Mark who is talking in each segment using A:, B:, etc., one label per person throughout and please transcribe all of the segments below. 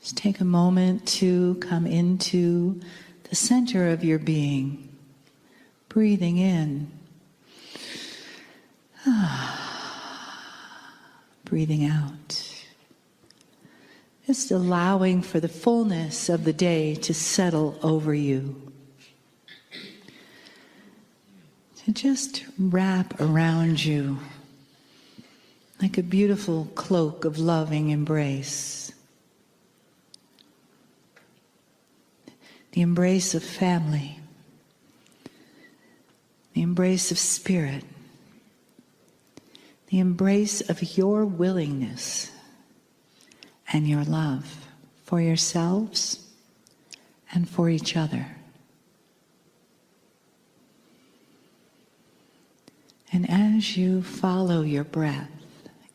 A: Just take a moment to come into the center of your being, breathing in, breathing out. Just allowing for the fullness of the day to settle over you. To just wrap around you like a beautiful cloak of loving embrace. The embrace of family. The embrace of spirit. The embrace of your willingness and your love for yourselves and for each other. And as you follow your breath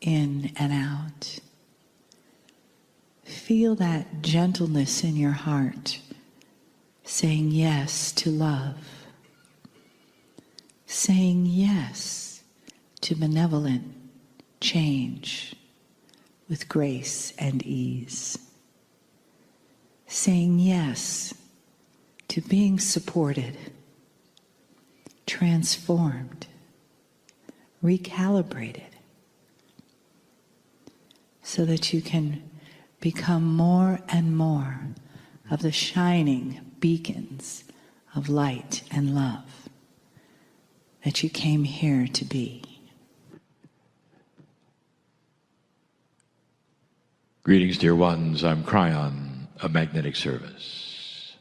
A: in and out, feel that gentleness in your heart, saying yes to love, saying yes to benevolent change with grace and ease, saying yes to being supported, transformed, recalibrated, so that you can become more and more of the shining beacons of light and love that you came here to be.
B: Greetings, dear ones. I'm Kryon of Magnetic Service.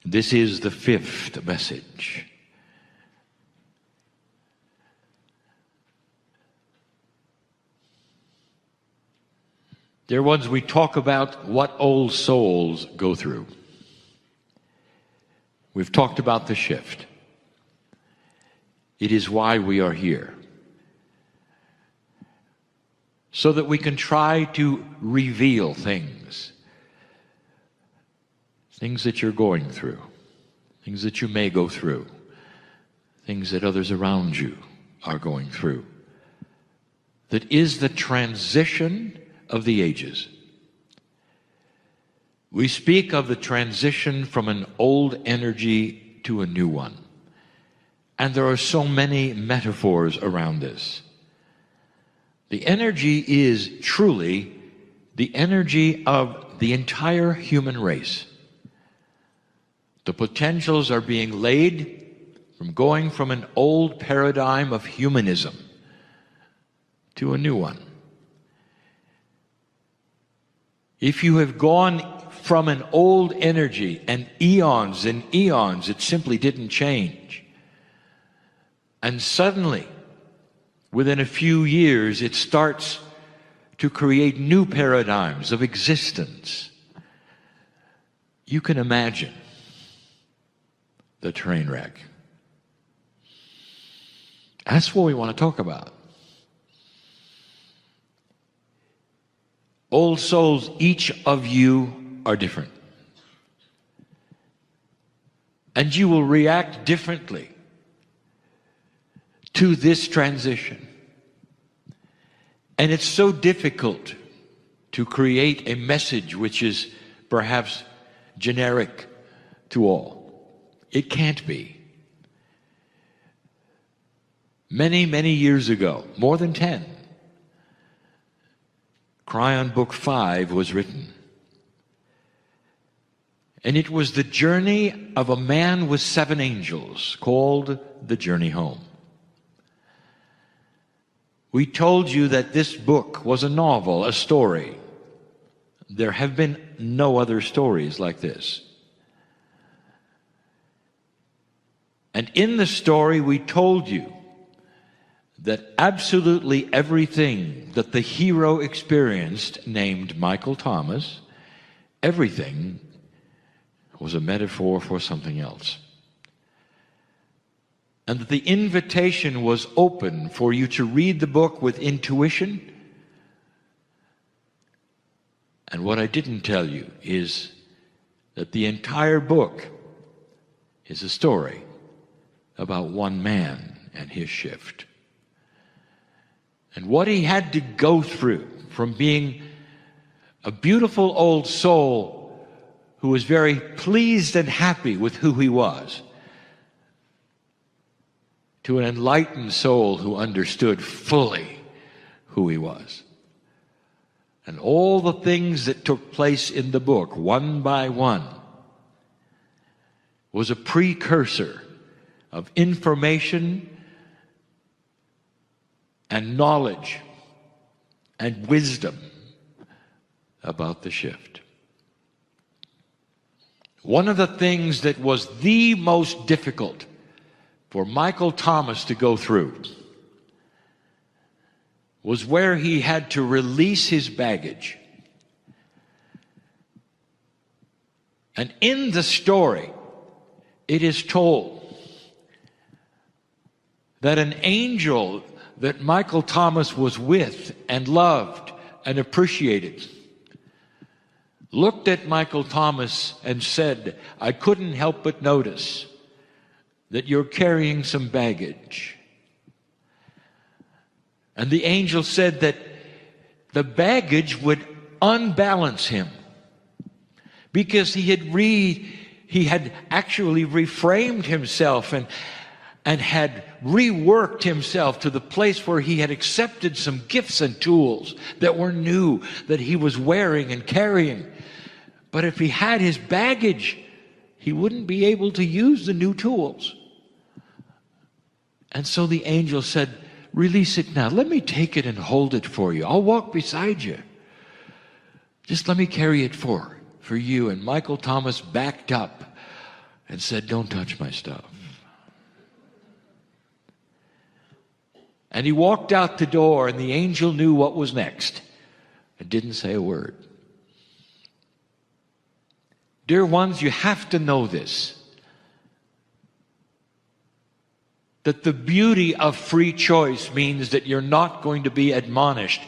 B: This is the 5th message. Dear ones, we talk about what old souls go through. We've talked about the shift. It is why we are here. So that we can try to reveal things. Things that you're going through. Things that you may go through. Things that others around you are going through. That is the transition of the ages. We speak of the transition from an old energy to a new one. And there are so many metaphors around this. The energy is truly the energy of the entire human race. The potentials are being laid from going from an old paradigm of humanism to a new one. If you have gone from an old energy and eons, it simply didn't change. And suddenly, within a few years, it starts to create new paradigms of existence. You can imagine the train wreck. That's what we want to talk about. Old souls, each of you are different. And you will react differently to this transition. And it's so difficult to create a message which is perhaps generic to all. It can't be. Many, many years ago, more than 10, Kryon Book 5 was written. And it was the journey of a man with 7 angels, called The Journey Home. We told you that this book was a novel, a story. There have been no other stories like this. And in the story we told you that absolutely everything that the hero experienced, named Michael Thomas, everything was a metaphor for something else. And that the invitation was open for you to read the book with intuition. And what I didn't tell you is that the entire book is a story about one man and his shift. And what he had to go through from being a beautiful old soul who was very pleased and happy with who he was, to an enlightened soul who understood fully who he was. And all the things that took place in the book, one by one, was a precursor of information and knowledge and wisdom about the shift. One of the things that was the most difficult for Michael Thomas to go through was where he had to release his baggage. And in the story, it is told that an angel that Michael Thomas was with and loved and appreciated looked at Michael Thomas and said, "I couldn't help but notice that you're carrying some baggage." And the angel said that the baggage would unbalance him because he had actually reframed himself and had reworked himself to the place where he had accepted some gifts and tools that were new, that he was wearing and carrying. But if he had his baggage, he wouldn't be able to use the new tools. And so the angel said, "Release it now. Let me take it and hold it for you. I'll walk beside you. Just let me carry it for you." And Michael Thomas backed up and said, "Don't touch my stuff." And he walked out the door, and the angel knew what was next and didn't say a word. Dear ones, you have to know this, that the beauty of free choice means that you're not going to be admonished,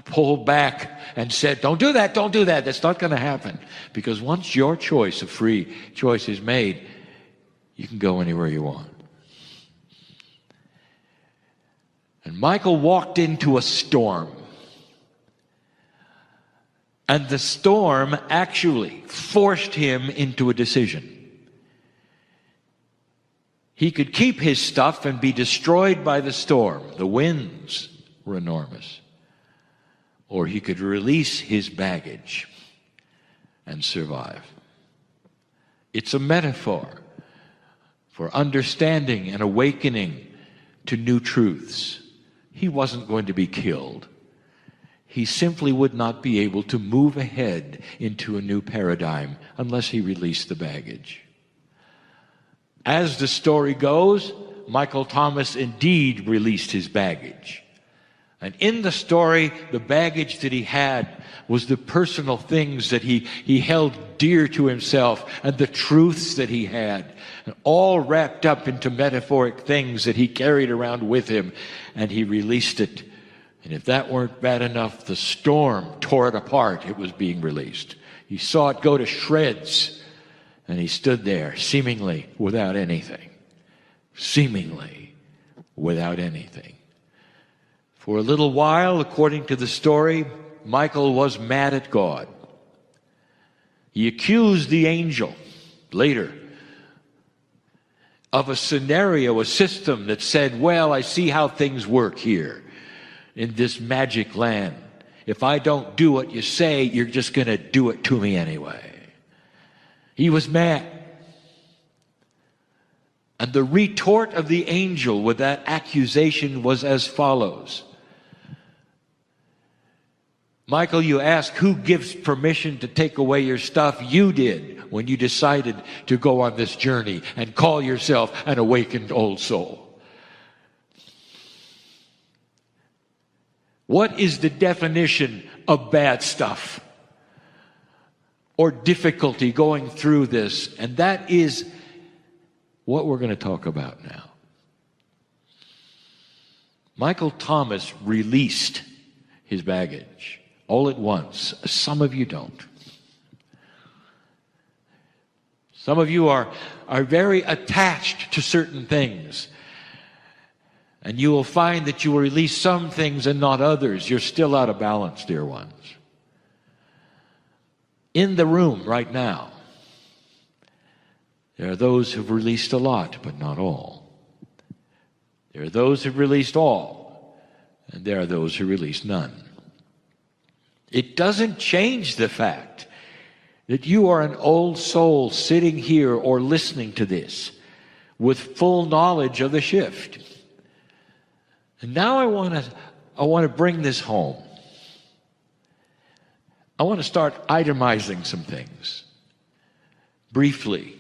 B: pulled back, and said, don't do that. That's not going to happen. Because once your choice of free choice is made, you can go anywhere you want. And Michael walked into a storm. And the storm actually forced him into a decision. He could keep his stuff and be destroyed by the storm. The winds were enormous. Or he could release his baggage and survive. It's a metaphor for understanding and awakening to new truths. He wasn't going to be killed. He simply would not be able to move ahead into a new paradigm unless he released the baggage. As the story goes, Michael Thomas indeed released his baggage. And in the story, the baggage that he had was the personal things that he held dear to himself and the truths that he had, and all wrapped up into metaphoric things that he carried around with him, and he released it. And if that weren't bad enough, the storm tore it apart. It was being released. He saw it go to shreds, and he stood there seemingly without anything. Seemingly without anything. For a little while, according to the story, Michael was mad at God. He accused the angel later of a scenario, a system that said, well, I see how things work here in this magic land. If I don't do what you say, you're just going to do it to me anyway. He was mad. And the retort of the angel with that accusation was as follows. Michael, you ask, who gives permission to take away your stuff? You did when you decided to go on this journey and call yourself an awakened old soul. What is the definition of bad stuff or difficulty going through this? And that is what we're going to talk about now. Michael Thomas released his baggage all at once. Some of you don't. Some of you are very attached to certain things. And you will find that you will release some things and not others. You're still out of balance, dear ones. In the room right now, there are those who've released a lot, but not all. There are those who've released all, and there are those who release none. It doesn't change the fact that you are an old soul sitting here or listening to this with full knowledge of the shift. And now I want to bring this home. I want to start itemizing some things. Briefly,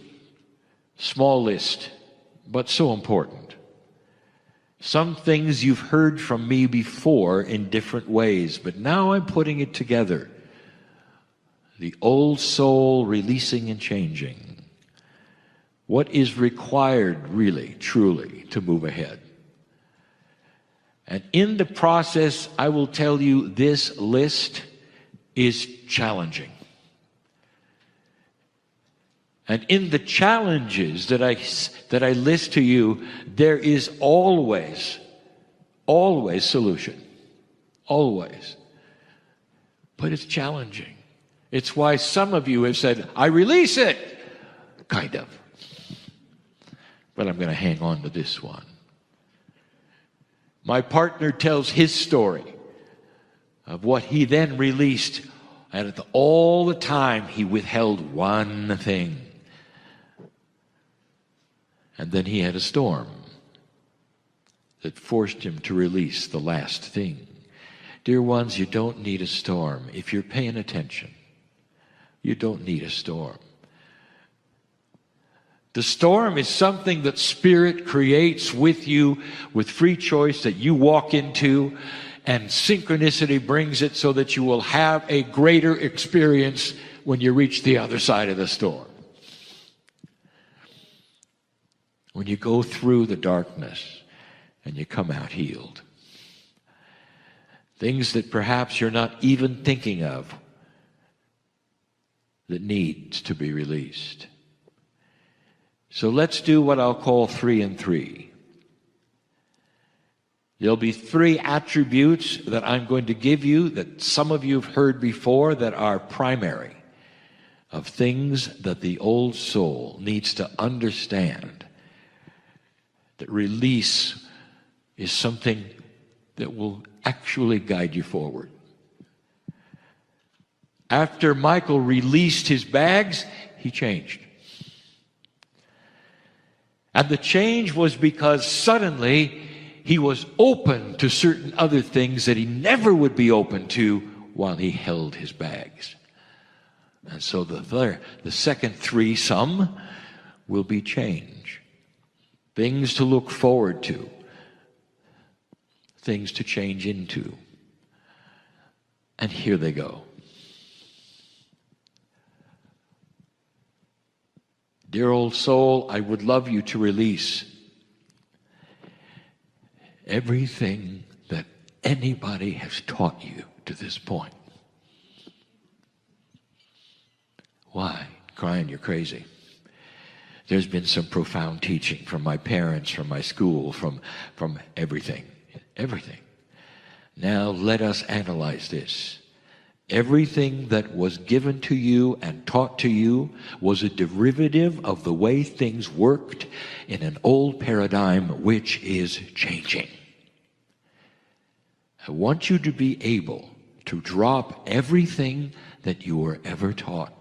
B: small list, but so important. Some things you've heard from me before in different ways, but now I'm putting it together. The old soul releasing and changing. What is required, really, truly, to move ahead? And in the process, I will tell you this list is challenging. And in the challenges that I list to you, there is always solution. Always. But it's challenging. It's why some of you have said, I release it. Kind of. But I'm going to hang on to this one. My partner tells his story of what he then released, and all the time he withheld one thing. And then he had a storm that forced him to release the last thing. Dear ones, you don't need a storm. If you're paying attention, you don't need a storm. The storm is something that Spirit creates with you, with free choice that you walk into, and synchronicity brings it so that you will have a greater experience when you reach the other side of the storm. When you go through the darkness and you come out healed. Things that perhaps you're not even thinking of that needs to be released. So let's do what I'll call 3 and 3. There'll be 3 attributes that I'm going to give you that some of you have heard before that are primary of things that the old soul needs to understand. That release is something that will actually guide you forward. After Michael released his bags, he changed. And the change was because suddenly he was open to certain other things that he never would be open to while he held his bags. And so the second 3 some will be change. Things to look forward to. Things to change into. And here they go. Dear old soul, I would love you to release everything that anybody has taught you to this point. Why? Kryon, you're crazy. There's been some profound teaching from my parents, from my school, from everything. Everything. Now let us analyze this. Everything that was given to you and taught to you was a derivative of the way things worked in an old paradigm which is changing. I want you to be able to drop everything that you were ever taught.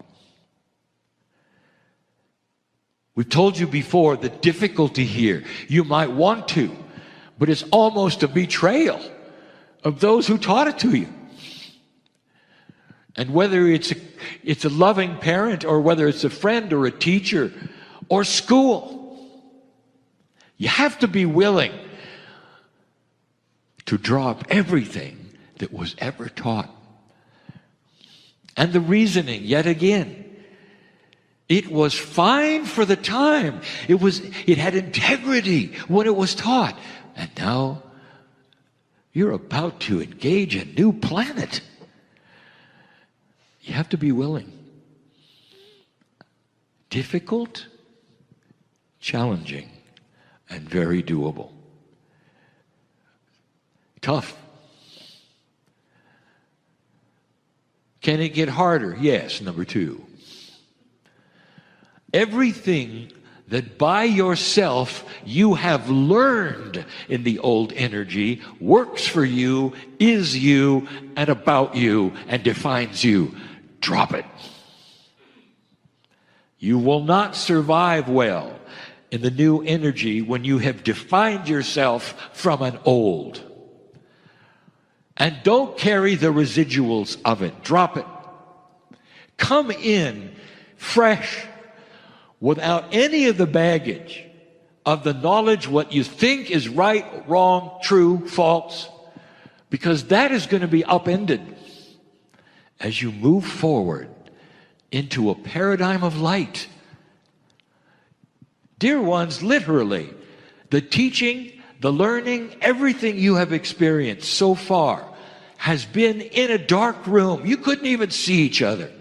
B: We've told you before the difficulty here. You might want to, but it's almost a betrayal of those who taught it to you. And whether it's a loving parent or whether it's a friend or a teacher or school, you have to be willing to drop everything that was ever taught. And the reasoning, yet again, it was fine for the time. It had integrity when it was taught. And now you're about to engage a new planet. You have to be willing. Difficult, challenging, and very doable. Tough. Can it get harder? Yes, number 2. Everything that by yourself you have learned in the old energy works for you, is you, and about you, and defines you. Drop it. You will not survive well in the new energy when you have defined yourself from an old. And don't carry the residuals of it. Drop it. Come in fresh, without any of the baggage of the knowledge what you think is right, wrong, true, false, because that is going to be upended as you move forward into a paradigm of light. Dear ones, literally, the teaching, the learning, everything you have experienced so far has been in a dark room. You couldn't even see each other.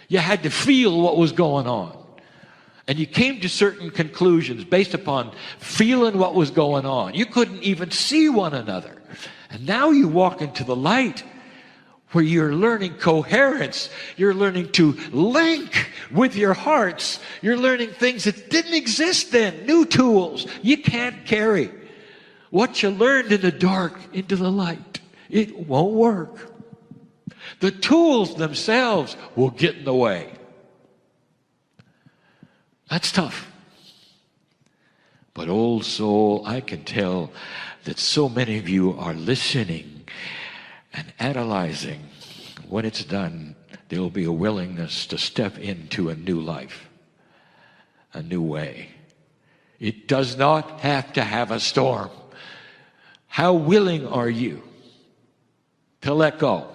B: You had to feel what was going on. And you came to certain conclusions based upon feeling what was going on. You couldn't even see one another. And now you walk into the light where you're learning coherence. You're learning to link with your hearts. You're learning things that didn't exist then. New tools. You can't carry what you learned in the dark into the light. It won't work. The tools themselves will get in the way. That's tough. But old soul, I can tell that so many of you are listening and analyzing. When it's done, there will be a willingness to step into a new life, a new way. It does not have to have a storm. How willing are you to let go?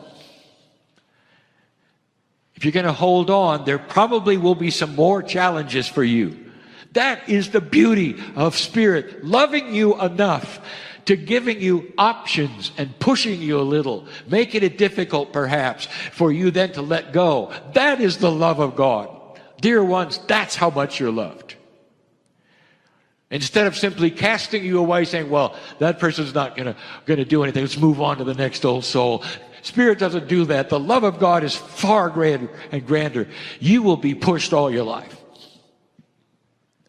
B: If you're going to hold on, there probably will be some more challenges for you. That is the beauty of Spirit, loving you enough to giving you options and pushing you a little, making it difficult perhaps for you then to let go. That is the love of God. Dear ones, that's how much you're loved. Instead of simply casting you away saying, well, that person's not going to do anything, let's move on to the next old soul. Spirit doesn't do that. The love of God is far greater and grander. You will be pushed all your life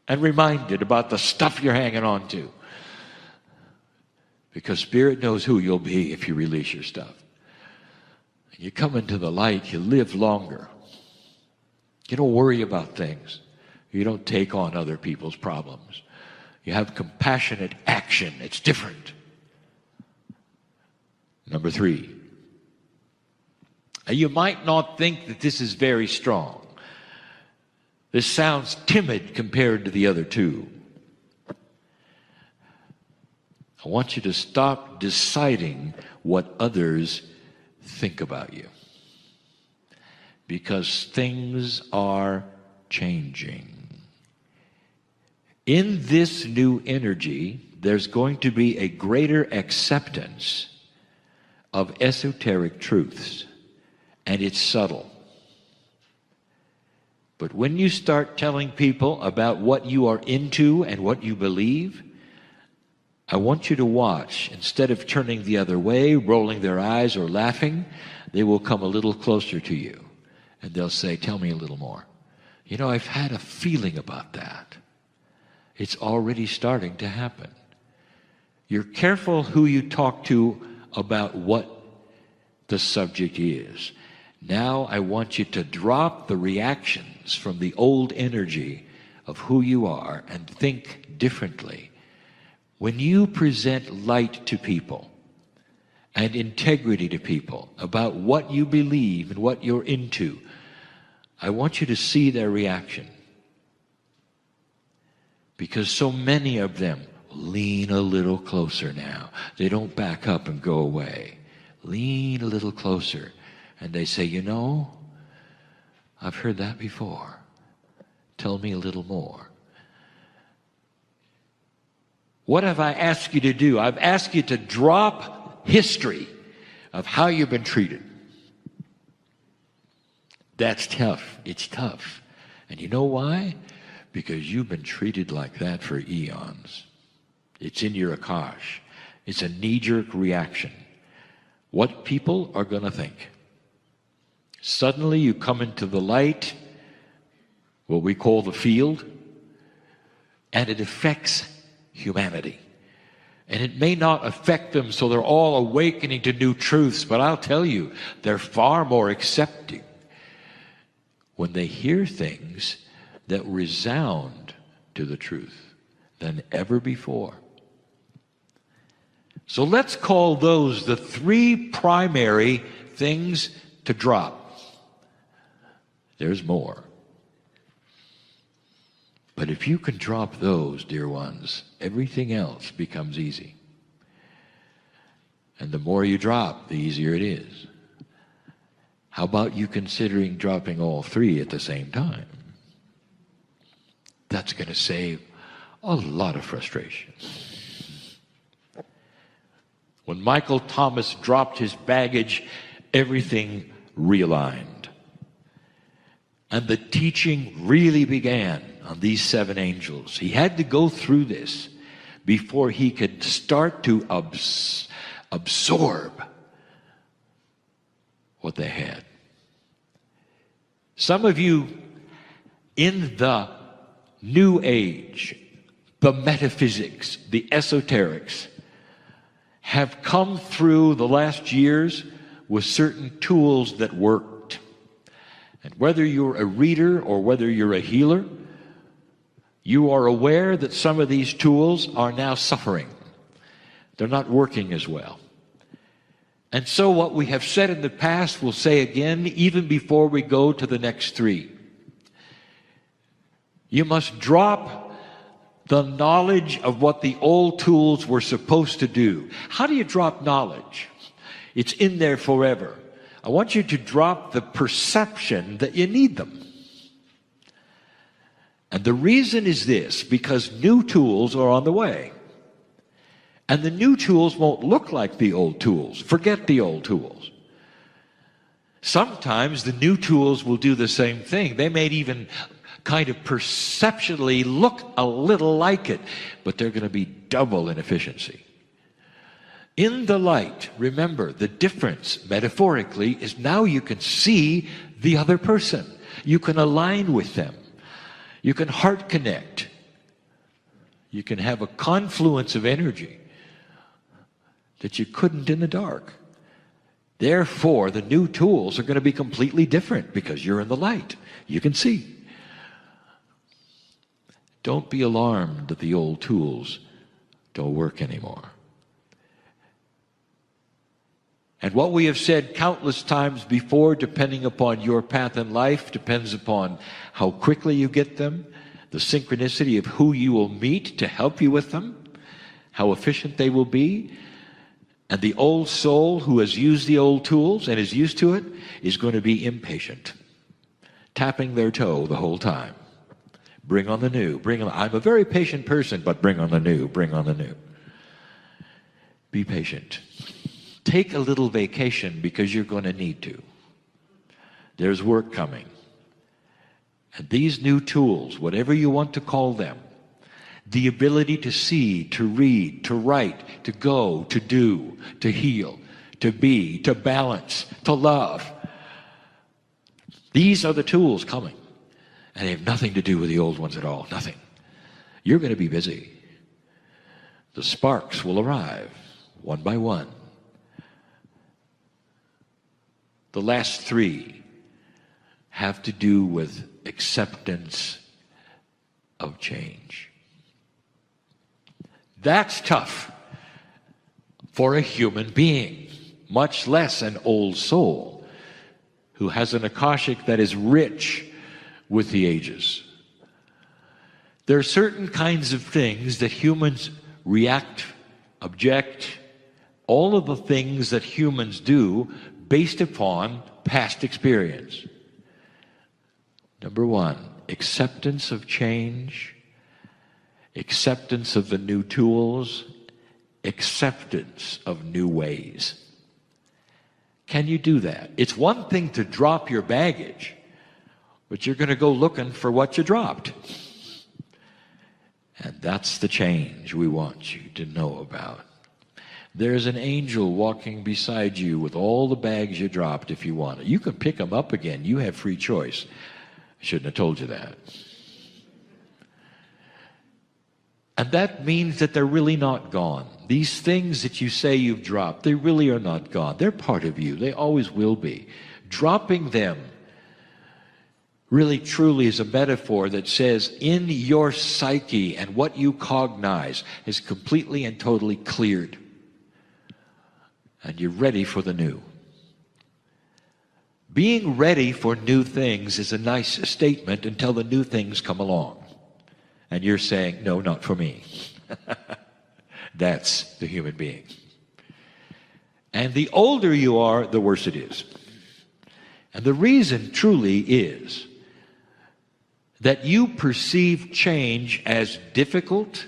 B: and reminded about the stuff you're hanging on to. Because Spirit knows who you'll be if you release your stuff. You come into the light, you live longer. You don't worry about things. You don't take on other people's problems. You have compassionate action. It's different. Number 3. You might not think that this is very strong. This sounds timid compared to the other 2. I want you to stop deciding what others think about you. Because things are changing. In this new energy, there's going to be a greater acceptance of esoteric truths. And it's subtle. But when you start telling people about what you are into and what you believe, I want you to watch. Instead of turning the other way, rolling their eyes or laughing, they will come a little closer to you. And they'll say, tell me a little more. You know, I've had a feeling about that. It's already starting to happen. You're careful who you talk to about what the subject is. Now I want you to drop the reactions from the old energy of who you are and think differently. When you present light to people and integrity to people about what you believe and what you're into, I want you to see their reaction. Because so many of them lean a little closer now. They don't back up and go away. Lean a little closer. And they say, you know, I've heard that before. Tell me a little more. What have I asked you to do? I've asked you to drop history of how you've been treated. That's tough. It's tough. And you know why? Because you've been treated like that for eons. It's in your akash. It's a knee-jerk reaction. What people are going to think. Suddenly you come into the light, what we call the field, and it affects humanity. And it may not affect them so they're all awakening to new truths, but I'll tell you, they're far more accepting when they hear things that resound to the truth than ever before. So let's call those the three primary things to drop. There's more. But if you can drop those, dear ones, everything else becomes easy. And the more you drop, the easier it is. How about you considering dropping all three at the same time? That's going to save a lot of frustration. When Michael Thomas dropped his baggage, everything realigned. And the teaching really began on these 7 angels. He had to go through this before he could start to absorb what they had. Some of you in the New Age, the metaphysics, the esoterics, have come through the last years with certain tools that worked. And whether you're a reader or whether you're a healer, you are aware that some of these tools are now suffering. They're not working as well. And so what we have said in the past, we'll say again, even before we go to the next 3. You must drop the knowledge of what the old tools were supposed to do. How do you drop knowledge? It's in there forever. I want you to drop the perception that you need them. And the reason is this, because new tools are on the way. And the new tools won't look like the old tools. Forget the old tools. Sometimes the new tools will do the same thing. They may even kind of perceptually look a little like it, but they're going to be double in efficiency. In the light, remember, the difference, metaphorically, is now you can see the other person. You can align with them. You can heart connect. You can have a confluence of energy that you couldn't in the dark. Therefore, the new tools are going to be completely different because you're in the light. You can see. Don't be alarmed that the old tools don't work anymore. And what we have said countless times before, depending upon your path in life, depends upon how quickly you get them, the synchronicity of who you will meet to help you with them, how efficient they will be. And the old soul who has used the old tools and is used to it is going to be impatient, tapping their toe the whole time. Bring on the new. Bring on. I'm a very patient person, but bring on the new. Bring on the new. Be patient. Take a little vacation because you're going to need to. There's work coming. And these new tools, whatever you want to call them, the ability to see, to read, to write, to go, to do, to heal, to be, to balance, to love. These are the tools coming. And they have nothing to do with the old ones at all. Nothing. You're going to be busy. The sparks will arrive one by one. The last 3 have to do with acceptance of change. That's tough for a human being, much less an old soul who has an Akashic that is rich with the ages. There are certain kinds of things that humans react, object, all of the things that humans do based upon past experience. Number 1, acceptance of change, acceptance of the new tools, acceptance of new ways. Can you do that? It's one thing to drop your baggage, but you're going to go looking for what you dropped. And that's the change we want you to know about. There's an angel walking beside you with all the bags you dropped if you want it. You can pick them up again. You have free choice. I shouldn't have told you that. And that means that they're really not gone. These things that you say you've dropped, they really are not gone. They're part of you. They always will be. Dropping them really truly is a metaphor that says in your psyche and what you cognize is completely and totally cleared. And you're ready for the new. Being ready for new things is a nice statement until the new things come along. And you're saying, no, not for me. That's the human being. And the older you are, the worse it is. And the reason truly is that you perceive change as difficult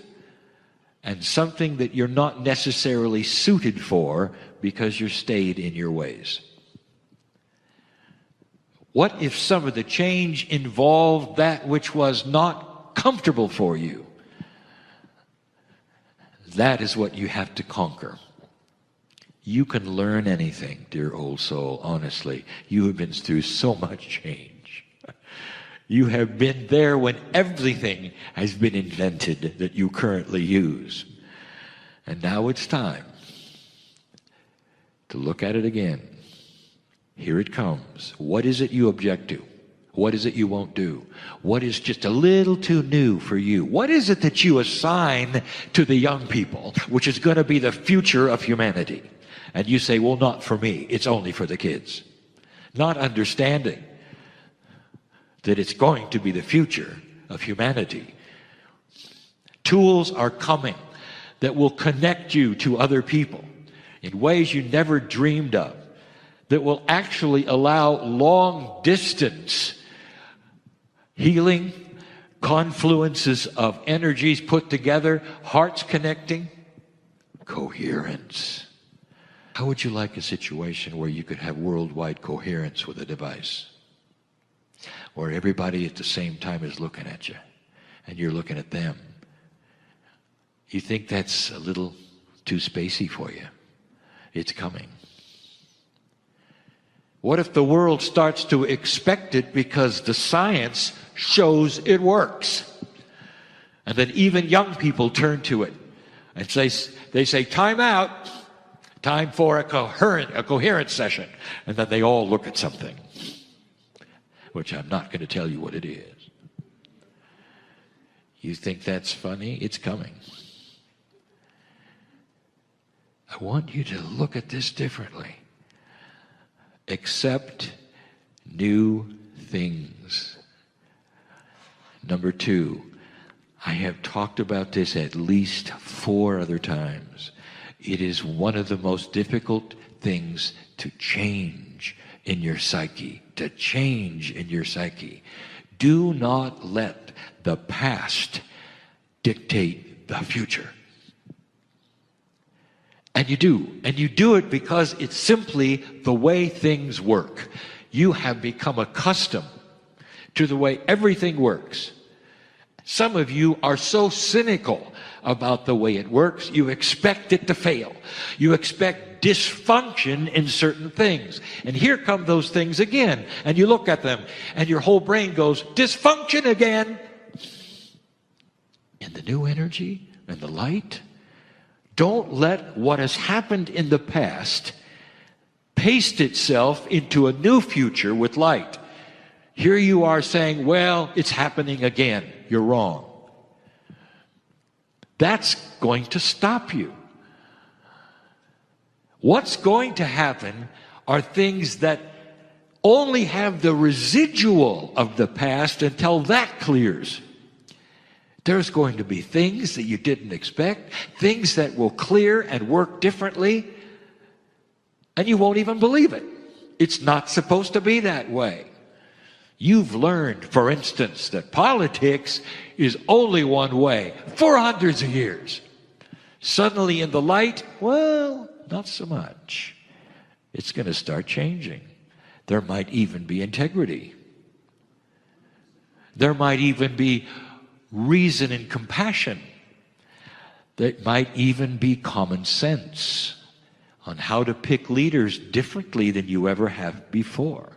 B: and something that you're not necessarily suited for because you're stayed in your ways. What if some of the change involved that which was not comfortable for you? That is what you have to conquer. You can learn anything, dear old soul, honestly. You have been through so much change. You have been there when everything has been invented that you currently use. And now it's time to look at it again. Here it comes. What is it you object to? What is it you won't do? What is just a little too new for you? What is it that you assign to the young people, which is going to be the future of humanity? And you say, well, not for me. It's only for the kids. Not understanding that it's going to be the future of humanity. Tools are coming that will connect you to other people in ways you never dreamed of, that will actually allow long distance healing, confluences of energies put together, hearts connecting, coherence. How would you like a situation where you could have worldwide coherence with a device? Where everybody at the same time is looking at you and you're looking at them. You think that's a little too spacey for you? It's coming. What if the world starts to expect it because the science shows it works? And then even young people turn to it and they say, time out, time for a coherent session. And then they all look at something, which I'm not going to tell you what it is. You think that's funny? It's coming. I want you to look at this differently. Accept new things. Number 2, I have talked about this at least 4 other times. It is one of the most difficult things to change in your psyche, to change in your psyche. Do not let the past dictate the future. And you do it because it's simply the way things work. You have become accustomed to the way everything works. Some of you are so cynical about the way it works, you expect it to fail. You expect dysfunction in certain things. And here come those things again. And you look at them, and your whole brain goes, dysfunction again. In the new energy and the light, don't let what has happened in the past paste itself into a new future with light. Here you are saying, well, it's happening again. You're wrong. That's going to stop you. What's going to happen are things that only have the residual of the past until that clears. There's going to be things that you didn't expect, things that will clear and work differently, and you won't even believe it. It's not supposed to be that way. You've learned, for instance, that politics is only one way for hundreds of years. Suddenly in the light, well, not so much. It's going to start changing. There might even be integrity. There might even be reason and compassion. There might even be common sense. on how to pick leaders differently than you ever have before.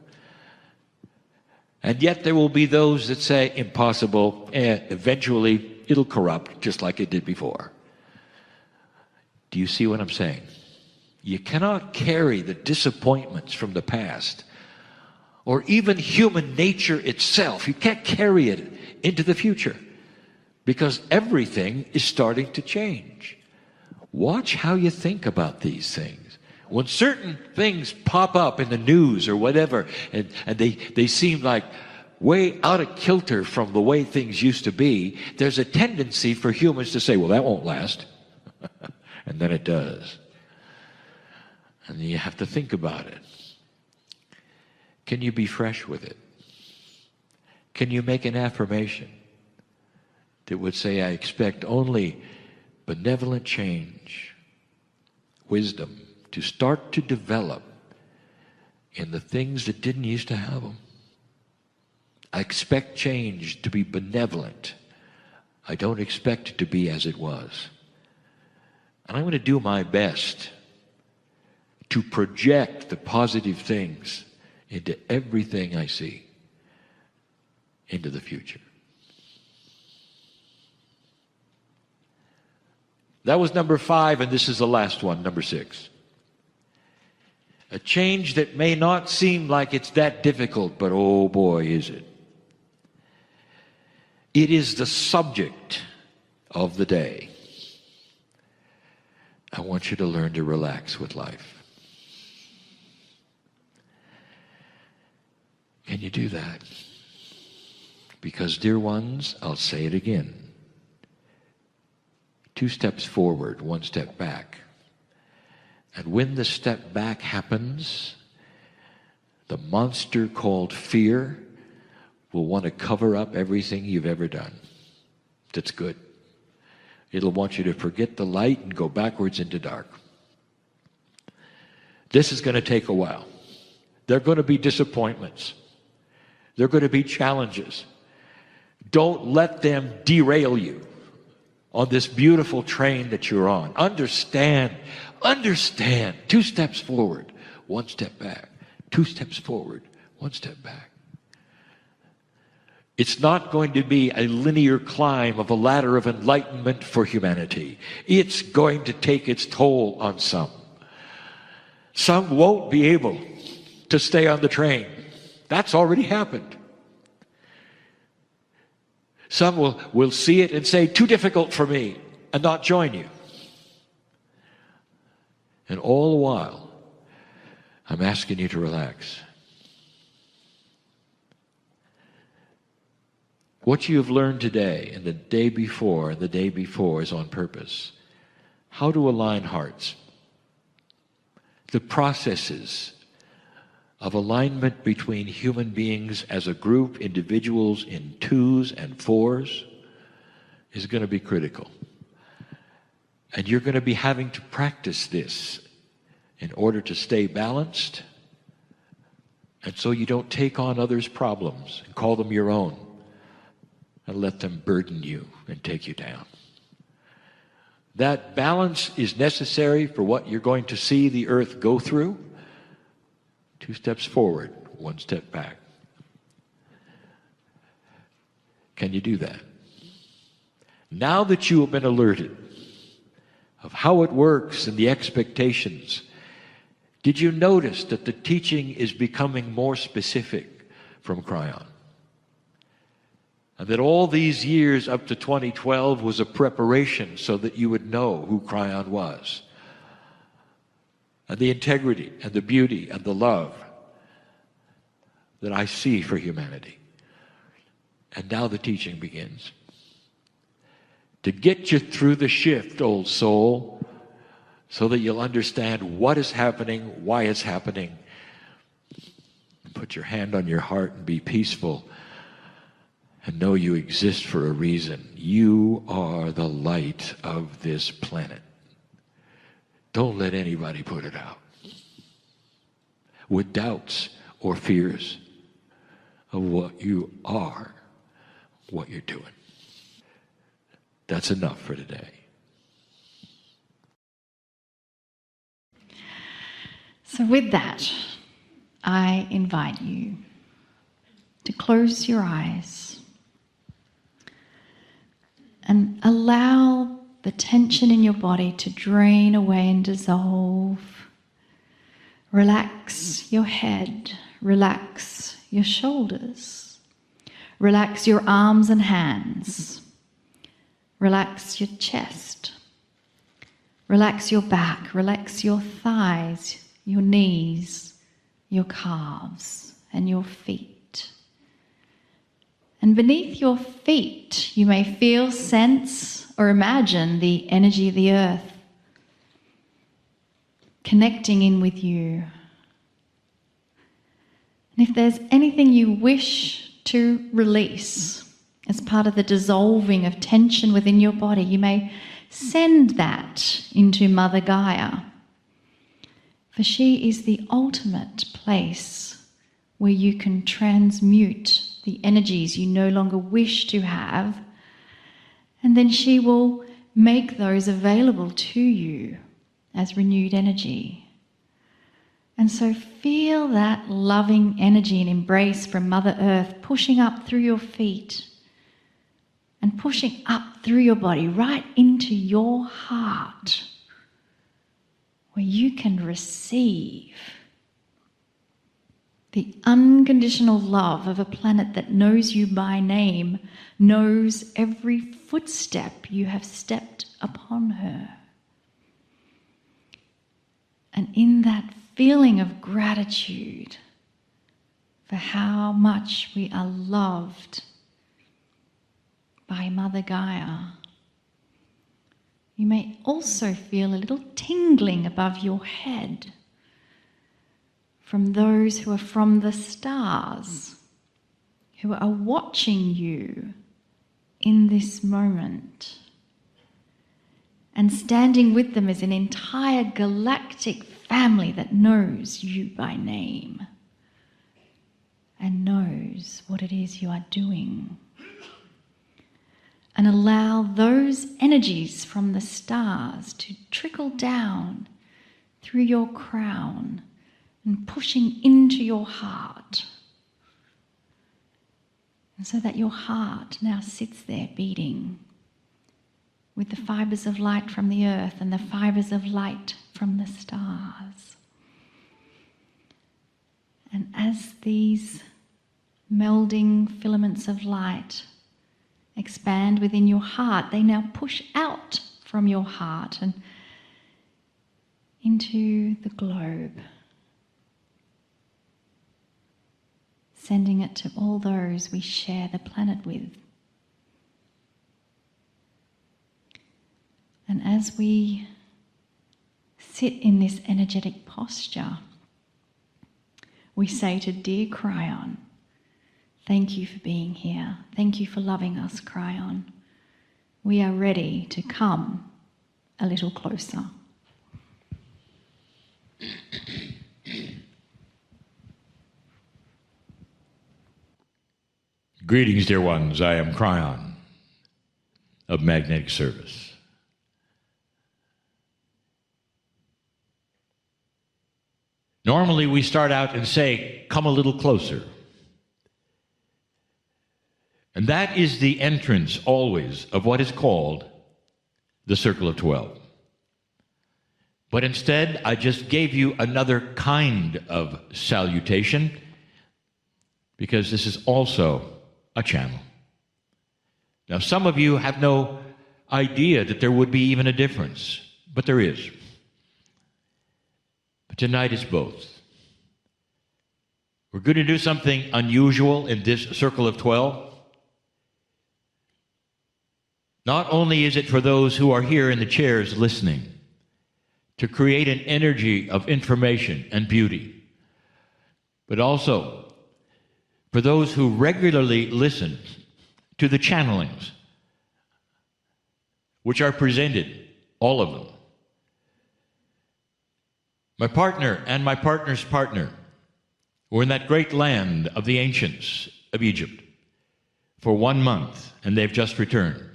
B: And yet there will be those that say, impossible, eventually it'll corrupt just like it did before. Do you see what I'm saying? You cannot carry the disappointments from the past, or even human nature itself. You can't carry it into the future, because everything is starting to change. Watch how you think about these things. When certain things pop up in the news or whatever, and they seem like way out of kilter from the way things used to be, there's a tendency for humans to say, well, that won't last. And then it does. And you have to think about it. Can you be fresh with it? Can you make an affirmation that would say, I expect only benevolent change, wisdom, to start to develop in the things that didn't used to have them. I expect change to be benevolent. I don't expect it to be as it was. And I'm going to do my best to project the positive things into everything I see, into the future. That was number 5, and this is the last one, number 6. A change that may not seem like it's that difficult, but oh boy, is it. It is the subject of the day. I want you to learn to relax with life. Can you do that? Because, dear ones, I'll say it again. 2 steps forward, 1 step back. And when the step back happens, the monster called fear will want to cover up everything you've ever done. That's good. It'll want you to forget the light and go backwards into dark. This is going to take a while. There are going to be disappointments. There are going to be challenges. Don't let them derail you on this beautiful train that you're on. Understand. 2 steps forward, 1 step back. 2 steps forward, 1 step back. It's not going to be a linear climb of a ladder of enlightenment for humanity. It's going to take its toll on some. Some won't be able to stay on the train. That's already happened. Some will see it and say, too difficult for me, and not join you. And all the while, I'm asking you to relax. What you have learned today and the day before and the day before is on purpose. How to align hearts. The processes of alignment between human beings as a group, individuals in 2s and 4s, is going to be critical. And you're going to be having to practice this in order to stay balanced, and so you don't take on others' problems and call them your own and let them burden you and take you down. That balance is necessary for what you're going to see the earth go through. 2 steps forward, 1 step back. Can you do that? Now that you have been alerted of how it works and the expectations, did you notice that the teaching is becoming more specific from Kryon? And that all these years up to 2012 was a preparation so that you would know who Kryon was. And the integrity and the beauty and the love that I see for humanity. And now the teaching begins. To get you through the shift, old soul, so that you'll understand what is happening, why it's happening. Put your hand on your heart and be peaceful and know you exist for a reason. You are the light of this planet. Don't let anybody put it out with doubts or fears of what you are, what you're doing. That's enough for today.
C: So with that, I invite you to close your eyes and allow the tension in your body to drain away and dissolve. Relax your head, relax your shoulders, relax your arms and hands, relax your chest, relax your back, relax your thighs, your knees, your calves, and your feet. And beneath your feet, you may feel, sense, or imagine the energy of the earth connecting in with you. And if there's anything you wish to release as part of the dissolving of tension within your body, you may send that into Mother Gaia. For she is the ultimate place where you can transmute the energies you no longer wish to have, and then she will make those available to you as renewed energy. And so feel that loving energy and embrace from Mother Earth pushing up through your feet and pushing up through your body right into your heart, where you can receive the unconditional love of a planet that knows you by name, knows every footstep you have stepped upon her. And in that feeling of gratitude for how much we are loved by Mother Gaia, you may also feel a little tingling above your head from those who are from the stars, who are watching you in this moment. And standing with them is an entire galactic family that knows you by name and knows what it is you are doing. And allow those energies from the stars to trickle down through your crown and pushing into your heart. And so that your heart now sits there beating with the fibers of light from the earth and the fibers of light from the stars. And as these melding filaments of light expand within your heart, they now push out from your heart and into the globe, sending it to all those we share the planet with. And as we sit in this energetic posture, we say to dear Kryon, thank you for being here. Thank you for loving us, Kryon. We are ready to come a little closer.
B: Greetings, dear ones. I am Kryon of Magnetic Service. Normally, we start out and say, come a little closer. And that is the entrance always of what is called the Circle of 12. But instead, I just gave you another kind of salutation, because this is also a channel. Now, some of you have no idea that there would be even a difference, but there is. But tonight it's both. We're going to do something unusual in this Circle of 12. Not only is it for those who are here in the chairs listening, to create an energy of information and beauty, but also for those who regularly listen to the channelings, which are presented, all of them. My partner and my partner's partner were in that great land of the ancients of Egypt for 1 month, and they've just returned.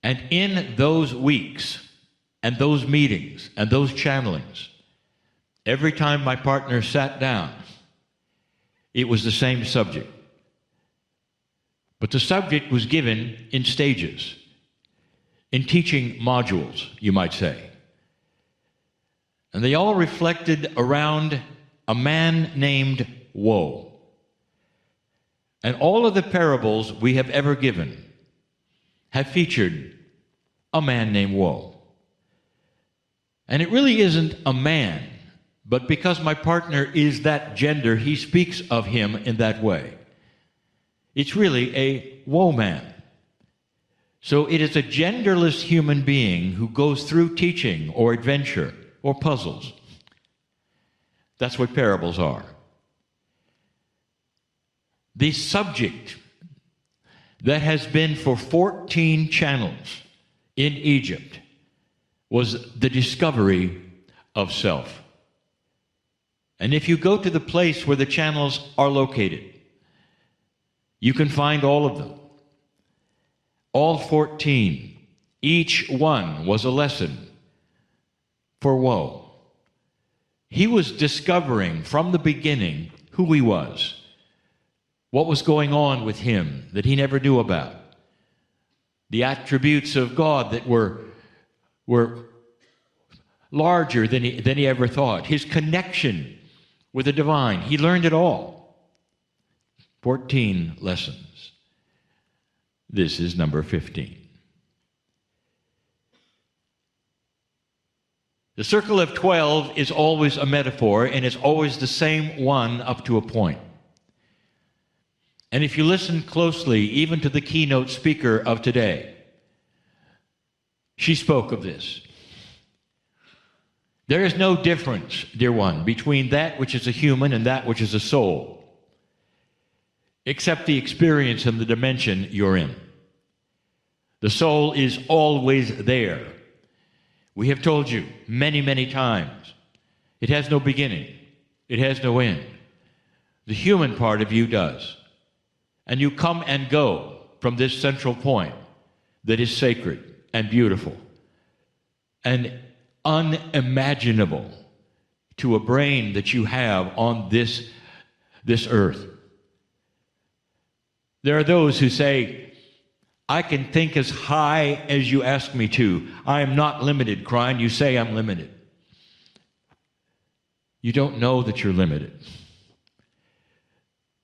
B: And in those weeks and those meetings and those channelings, every time my partner sat down, it was the same subject. But the subject was given in stages, in teaching modules, you might say. And they all reflected around a man named Woe. And all of the parables we have ever given have featured a man named Woe. And it really isn't a man, but because my partner is that gender, he speaks of him in that way. It's really a woe man. So it is a genderless human being who goes through teaching or adventure or puzzles. That's what parables are. The subject that has been for 14 channels in Egypt was the discovery of self. And if you go to the place where the channels are located, you can find all of them. All 14. Each one was a lesson for Woe. He was discovering from the beginning who he was, what was going on with him that he never knew about, the attributes of God that were larger than he ever thought, his connection with the divine. He learned it all. 14 lessons. This is number 15. The circle of 12 is always a metaphor, and it's always the same one up to a point. And if you listen closely, even to the keynote speaker of today, she spoke of this. There is no difference, dear one, between that which is a human and that which is a soul, except the experience and the dimension you're in. The soul is always there. We have told you many, many times, it has no beginning. It has no end. The human part of you does. And you come and go from this central point that is sacred and beautiful and unimaginable to a brain that you have on this earth. There are those who say, I can think as high as you ask me to. I am not limited, Kryon. You say I'm limited. You don't know that you're limited.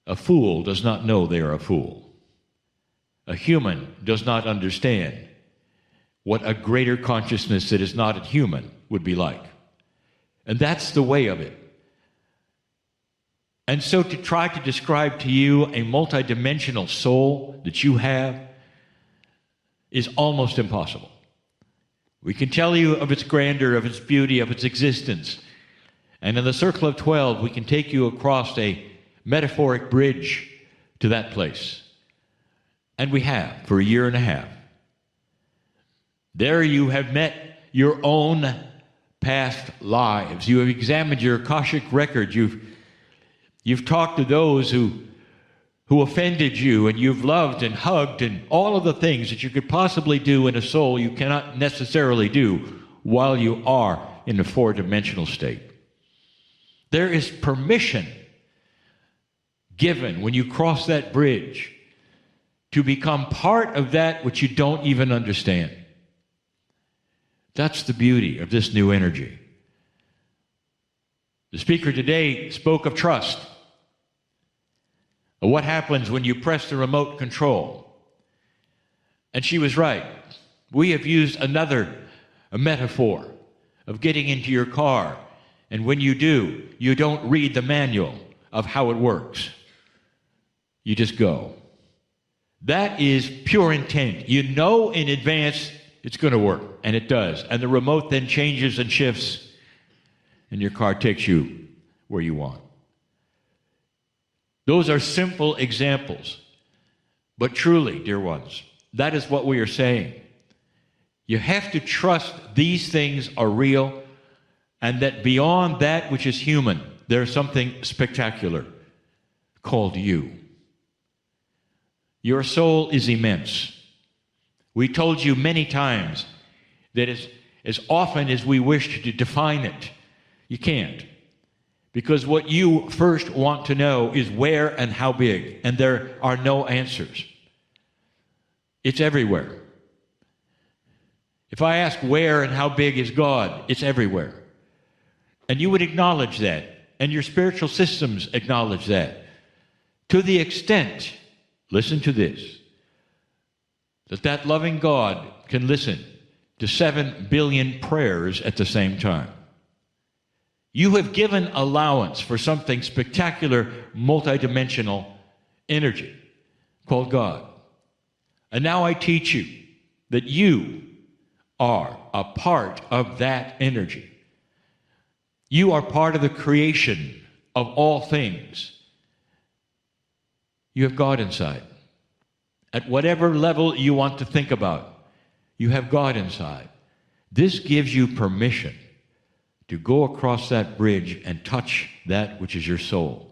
B: A fool does not know they are a fool. A human does not understand what a greater consciousness that is not a human would be like. And that's the way of it. And so to try to describe to you a multidimensional soul that you have is almost impossible. We can tell you of its grandeur, of its beauty, of its existence. And in the circle of 12, we can take you across a metaphoric bridge to that place. And we have for a year and a half. There you have met your own past lives. You have examined your Akashic record. You've talked to those who offended you, and you've loved and hugged and all of the things that you could possibly do in a soul you cannot necessarily do while you are in a four-dimensional state. There is permission given when you cross that bridge to become part of that which you don't even understand. That's the beauty of this new energy. The speaker today spoke of trust. What happens when you press the remote control? And she was right. We have used a metaphor of getting into your car, and when you do, you don't read the manual of how it works. You just go. That is pure intent. You know in advance it's going to work, and it does. And the remote then changes and shifts, and your car takes you where you want. Those are simple examples. But truly, dear ones, that is what we are saying. You have to trust these things are real, and that beyond that which is human, there's something spectacular called you. Your soul is immense. We told you many times that as often as we wish to define it, you can't. Because what you first want to know is where and how big, and there are no answers. It's everywhere. If I ask where and how big is God, it's everywhere. And you would acknowledge that, and your spiritual systems acknowledge that. To the extent, listen to this, that loving God can listen to 7 billion prayers at the same time. You have given allowance for something spectacular, multidimensional energy called God. And now I teach you that you are a part of that energy. You are part of the creation of all things. You have God inside. At whatever level you want to think about, you have God inside. This gives you permission to go across that bridge and touch that which is your soul.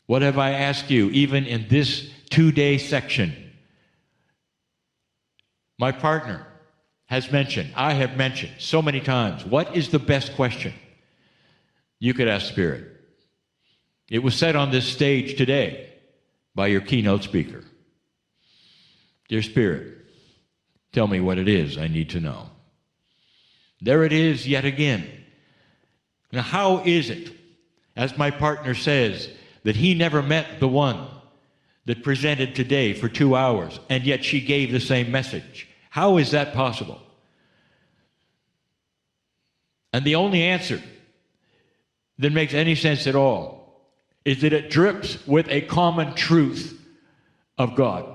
B: What have I asked you, even in this 2-day section? My partner has mentioned, I have mentioned so many times, what is the best question? You could ask Spirit. It was said on this stage today by your keynote speaker. Dear Spirit, tell me what it is I need to know. There it is yet again. Now, how is it, as my partner says, that he never met the one that presented today for 2 hours, and yet she gave the same message? How is that possible? And the only answer that makes any sense at all is that it drips with a common truth of God.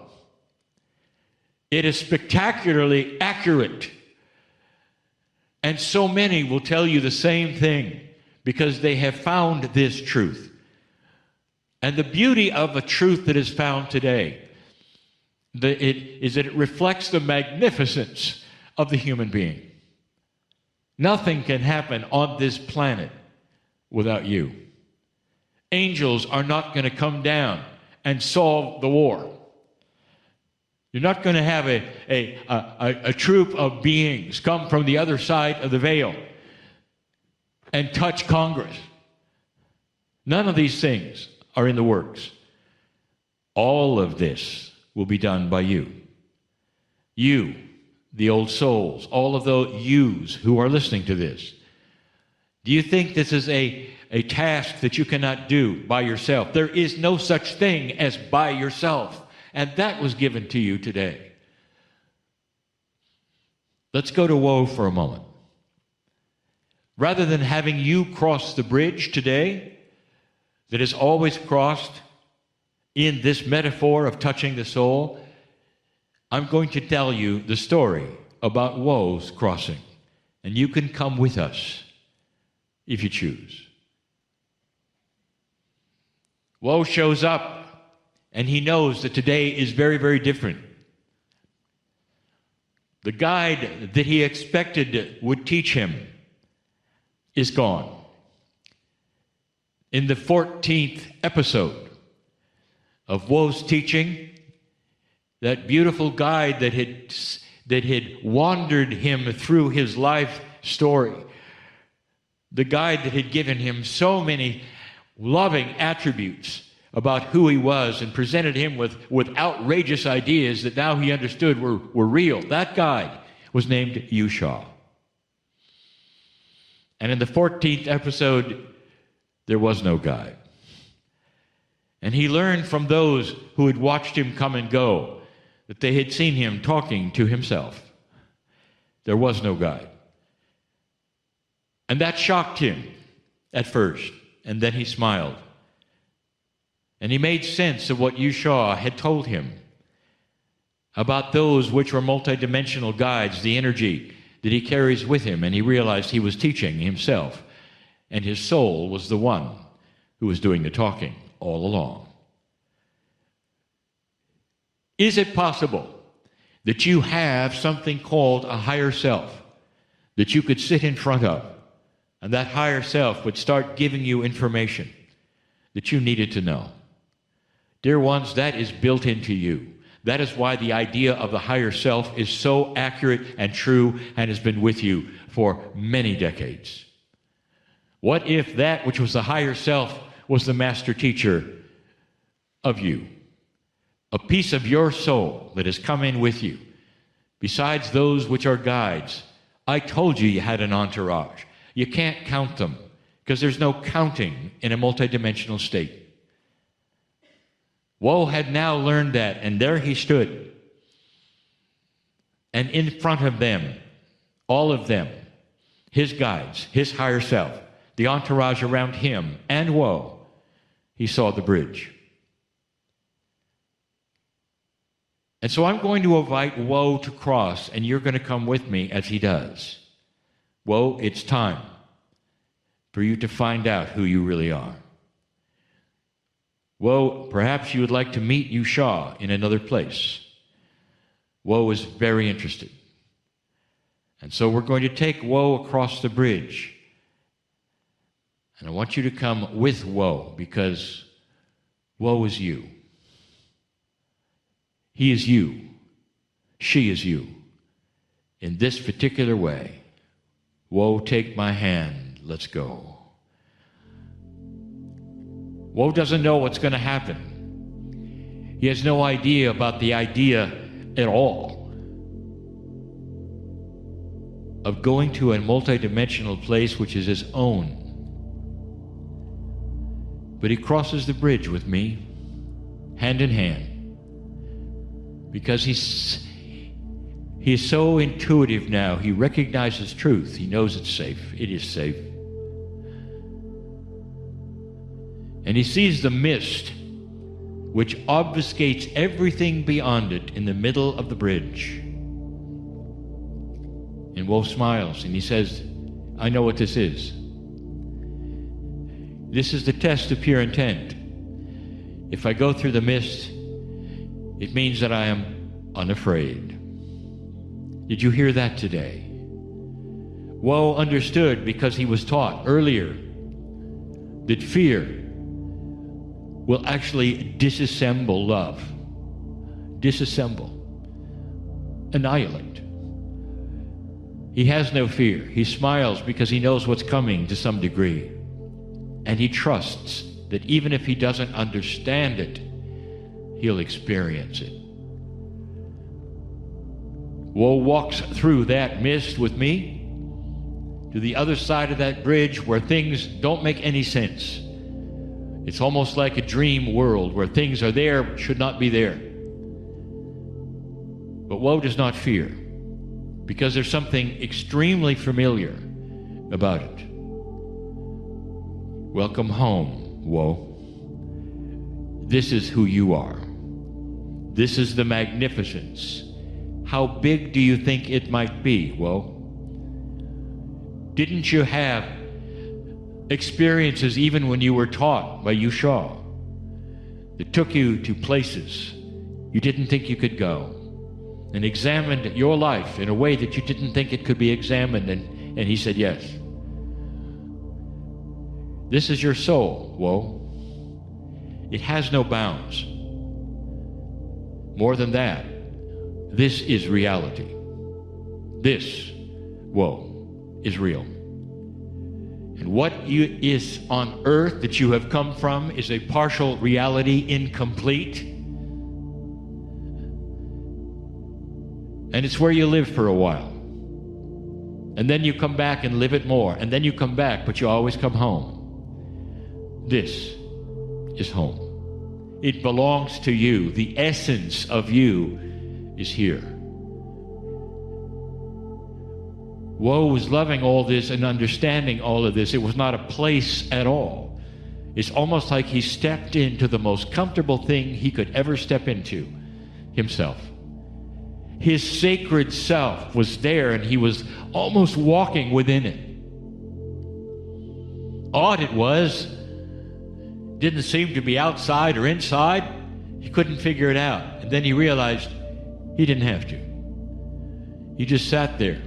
B: It is spectacularly accurate. And so many will tell you the same thing because they have found this truth. And the beauty of a truth that is found today is that it reflects the magnificence of the human being. Nothing can happen on this planet without you. Angels are not going to come down and solve the war. You're not going to have a troop of beings come from the other side of the veil and touch Congress. None of these things are in the works. All of this will be done by you. You, the old souls, all of those yous who are listening to this. Do you think this is a task that you cannot do by yourself? There is no such thing as by yourself. And that was given to you today. Let's go to woe for a moment. Rather than having you cross the bridge today that is always crossed in this metaphor of touching the soul, I'm going to tell you the story about woe's crossing. And you can come with us if you choose. Woe shows up, and he knows that today is very, very different. The guide that he expected would teach him is gone. In the 14th episode of Woe's teaching, that beautiful guide that had wandered him through his life story, the guide that had given him so many loving attributes about who he was and presented him with outrageous ideas that now he understood were real. That guide was named Yusha. And in the 14th episode, there was no guide. And he learned from those who had watched him come and go that they had seen him talking to himself. There was no guide. And that shocked him at first, and then he smiled. And he made sense of what Yusha had told him about those which were multidimensional guides, the energy that he carries with him, and he realized he was teaching himself, and his soul was the one who was doing the talking all along. Is it possible that you have something called a higher self that you could sit in front of, and that higher self would start giving you information that you needed to know? Dear ones, that is built into you. That is why the idea of the higher self is so accurate and true and has been with you for many decades. What if that which was the higher self was the master teacher of you? A piece of your soul that has come in with you, besides those which are guides. I told you you had an entourage. You can't count them, because there's no counting in a multidimensional state. Woe had now learned that, and there he stood. And in front of them, all of them, his guides, his higher self, the entourage around him, and woe, he saw the bridge. And so I'm going to invite woe to cross, and you're going to come with me as he does. Woe, it's time for you to find out who you really are. Woe, perhaps you would like to meet Yusha in another place. Woe is very interested. And so we're going to take woe across the bridge. And I want you to come with woe, because woe is you. He is you. She is you. In this particular way. Woe, take my hand. Let's go. Woe doesn't know what's going to happen. He has no idea about the idea at all of going to a multidimensional place which is his own. But he crosses the bridge with me, hand in hand, because he is so intuitive now. He recognizes truth. He knows it's safe. It is safe. And he sees the mist which obfuscates everything beyond it in the middle of the bridge. And Woe smiles and he says, I know what this is. This is the test of pure intent. If I go through the mist, it means that I am unafraid. Did you hear that today? Woe understood, because he was taught earlier that fear will actually disassemble love. Disassemble. Annihilate. He has no fear. He smiles because he knows what's coming to some degree. And he trusts that even if he doesn't understand it, he'll experience it. Woe walks through that mist with me to the other side of that bridge where things don't make any sense. It's almost like a dream world where things are there but should not be there. But Woe does not fear, because there's something extremely familiar about it. Welcome home, Woe. This is who you are. This is the magnificence. How big do you think it might be, Woe? Didn't you have experiences even when you were taught by Yusha that took you to places you didn't think you could go, and examined your life in a way that you didn't think it could be examined, and he said yes. This is your soul, Woe. It has no bounds. More than that, this is reality. This, Woe, is real. And what is on earth that you have come from is a partial reality, incomplete. And it's where you live for a while. And then you come back and live it more. And then you come back, but you always come home. This is home. It belongs to you. The essence of you is here. Woe was loving all this and understanding all of this. It was not a place at all. It's almost like he stepped into the most comfortable thing he could ever step into, himself. His sacred self was there, and he was almost walking within it. Odd it was. Didn't seem to be outside or inside. He couldn't figure it out. And then he realized he didn't have to. He just sat there,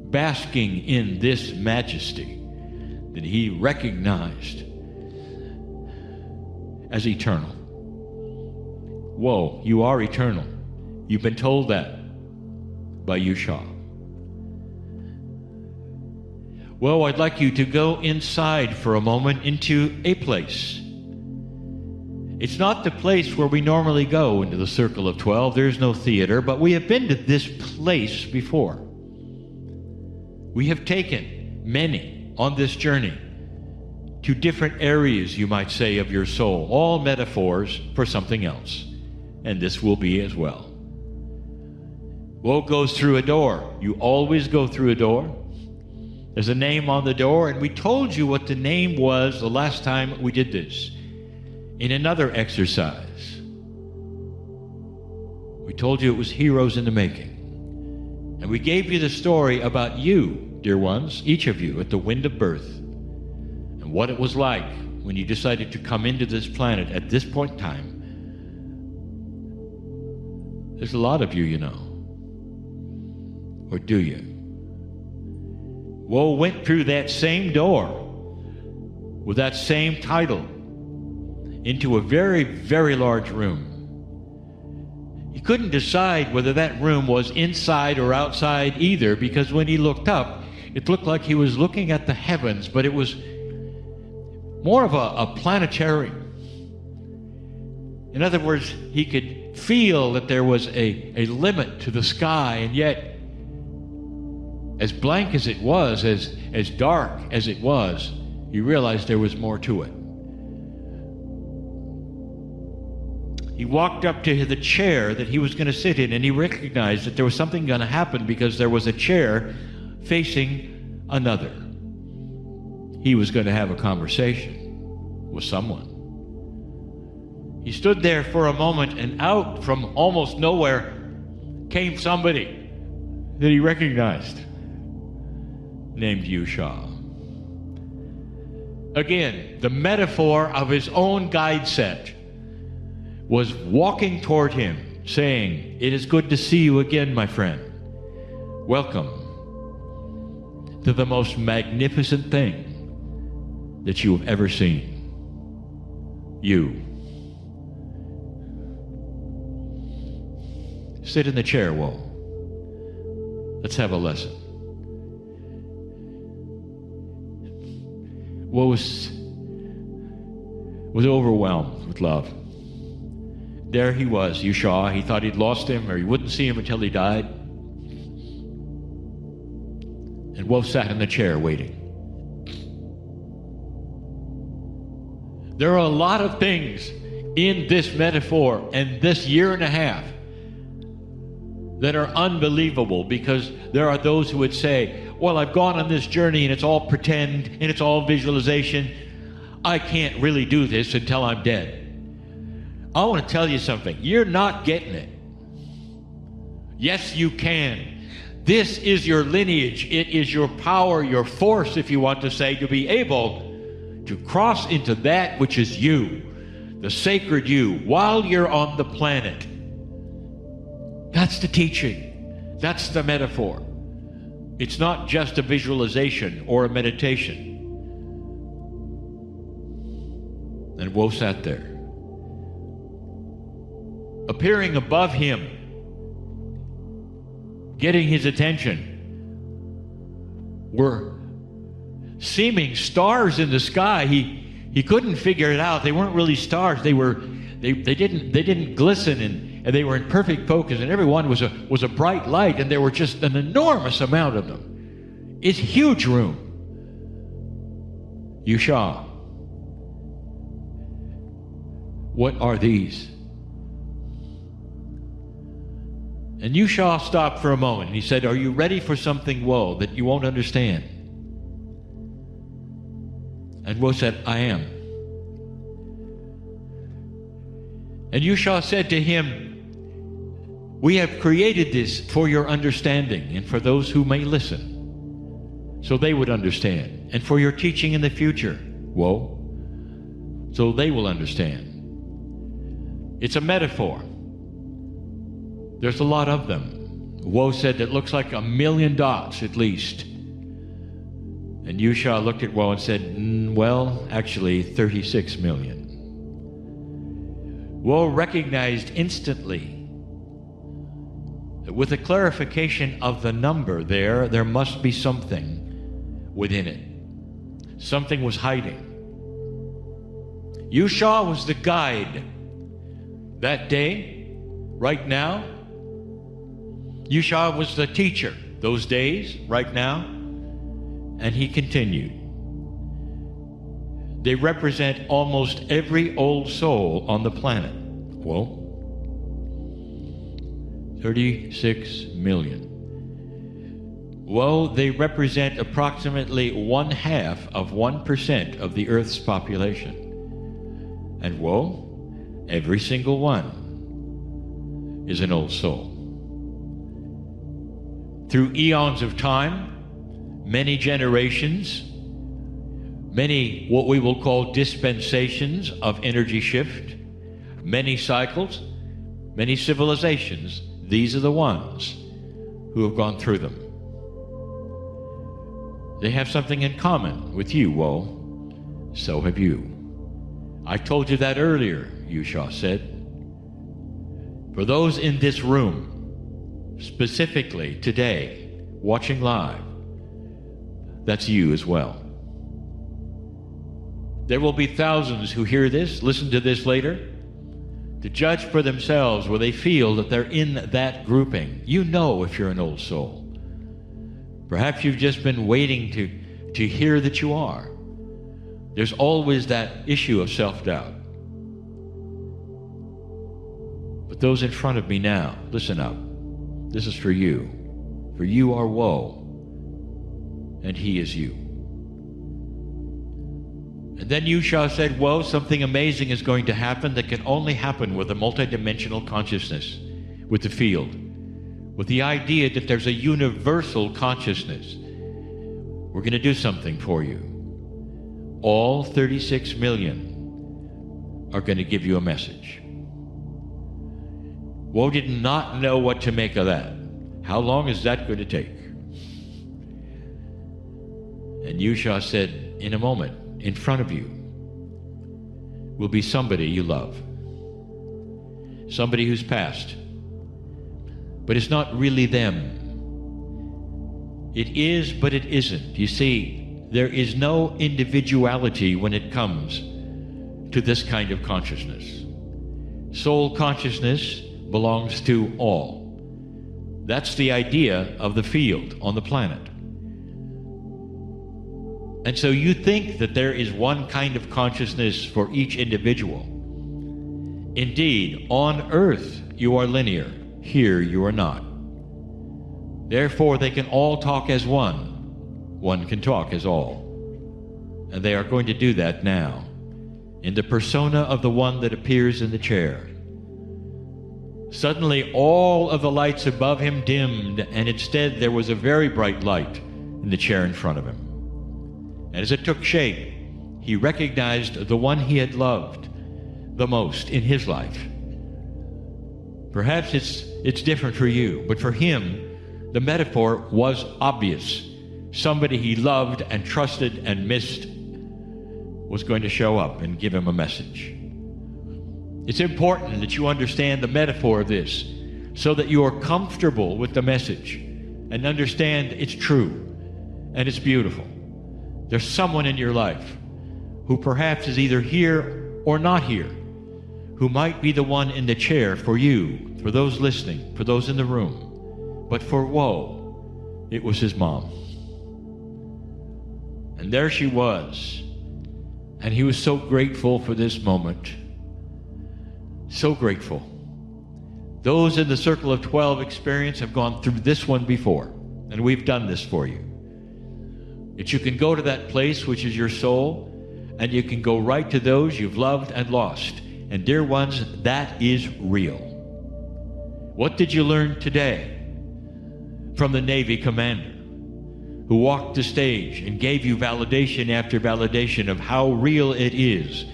B: basking in this majesty that he recognized as eternal. Whoa, you are eternal. You've been told that by Yusha. Well, I'd like you to go inside for a moment into a place. It's not the place where we normally go into the Circle of 12. There's no theater, but we have been to this place before. We have taken many on this journey to different areas, you might say, of your soul, all metaphors for something else. And this will be as well. Woe goes through a door. You always go through a door. There's a name on the door, and we told you what the name was the last time we did this in another exercise. We told you it was Heroes in the Making. And we gave you the story about you, dear ones, each of you, at the wind of birth, and what it was like when you decided to come into this planet at this point in time. There's a lot of you, you know. Or do you? Woe went through that same door with that same title into a very, very large room. He couldn't decide whether that room was inside or outside either, because when he looked up, it looked like he was looking at the heavens, but it was more of a planetarium. In other words, he could feel that there was a limit to the sky, and yet, as blank as it was, as dark as it was, he realized there was more to it. He walked up to the chair that he was going to sit in, and he recognized that there was something going to happen because there was a chair facing another. He was going to have a conversation with someone. He stood there for a moment, and out from almost nowhere came somebody that he recognized, named Yusha. Again, the metaphor of his own guide set was walking toward him, saying, "It is good to see you again, my friend. Welcome to the most magnificent thing that you have ever seen. You." Sit in the chair, Woe. Let's have a lesson. Woe was overwhelmed with love. There he was, Yusha. He thought he'd lost him, or he wouldn't see him until he died. And Woe sat in the chair waiting. There are a lot of things in this metaphor and this year and a half that are unbelievable, because there are those who would say, well, I've gone on this journey and it's all pretend and it's all visualization. I can't really do this until I'm dead. I want to tell you something. You're not getting it. Yes, you can. This is your lineage. It is your power, your force, if you want to say, to be able to cross into that which is you, the sacred you, while you're on the planet. That's the teaching. That's the metaphor. It's not just a visualization or a meditation. And Woe sat there. Appearing above him, getting his attention, were seeming stars in the sky. He couldn't figure it out. They weren't really stars. They didn't glisten, and they were in perfect focus, and every one was a bright light, and there were just an enormous amount of them. It's a huge room. Yusha, what are these? And Yusha stopped for a moment, and he said, are you ready for something, Woe, that you won't understand? And Woe said, I am. And Yusha said to him, we have created this for your understanding and for those who may listen, so they would understand, and for your teaching in the future, Woe, so they will understand. It's a metaphor. There's a lot of them. Woe said it looks like 1,000,000 dots at least. And Yusha looked at Woe and said, well, actually 36 million. Woe recognized instantly that with a clarification of the number there must be something within it. Something was hiding. Yusha was the guide. That day, right now, Yusha was the teacher. Those days, right now, and he continued. They represent almost every old soul on the planet. Whoa. 36 million. Well, they represent approximately 0.5% of the Earth's population. And whoa, every single one is an old soul. Through eons of time, many generations, many what we will call dispensations of energy shift, many cycles, many civilizations, these are the ones who have gone through them. They have something in common with you, Woe. So have you. I told you that earlier, Yusha said. For those in this room, specifically today, watching live, that's you as well. There will be thousands who hear this, listen to this later, to judge for themselves where they feel that they're in that grouping. You know if you're an old soul. Perhaps you've just been waiting to hear that you are. There's always that issue of self-doubt. But those in front of me now, listen up. This is for you. For you are Woe, and he is you. And then Yusha said, Woe, something amazing is going to happen that can only happen with a multidimensional consciousness, with the field, with the idea that there's a universal consciousness. We're going to do something for you. All 36 million are going to give you a message. Woe did not know what to make of that. How long is that going to take? And Yusha said, in a moment, in front of you will be somebody you love. Somebody who's passed. But it's not really them. It is, but it isn't. You see, there is no individuality when it comes to this kind of consciousness. Soul consciousness belongs to all. That's the idea of the field on the planet. And so you think that there is one kind of consciousness for each individual. Indeed, on earth you are linear. Here you are not. Therefore, they can all talk as one. One can talk as all. And they are going to do that now, in the persona of the one that appears in the chair. Suddenly, all of the lights above him dimmed, and instead there was a very bright light in the chair in front of him. And as it took shape, he recognized the one he had loved the most in his life. Perhaps it's different for you, but for him, the metaphor was obvious. Somebody he loved and trusted and missed was going to show up and give him a message. It's important that you understand the metaphor of this so that you are comfortable with the message and understand it's true and it's beautiful. There's someone in your life who perhaps is either here or not here, who might be the one in the chair for you, for those listening, for those in the room. But for Woe, it was his mom. And there she was. And he was so grateful for this moment. So grateful. Those in the Circle of 12 experience have gone through this one before. And we've done this for you. That you can go to that place which is your soul, and you can go right to those you've loved and lost. And dear ones, that is real. What did you learn today from the Navy commander who walked the stage and gave you validation after validation of how real it is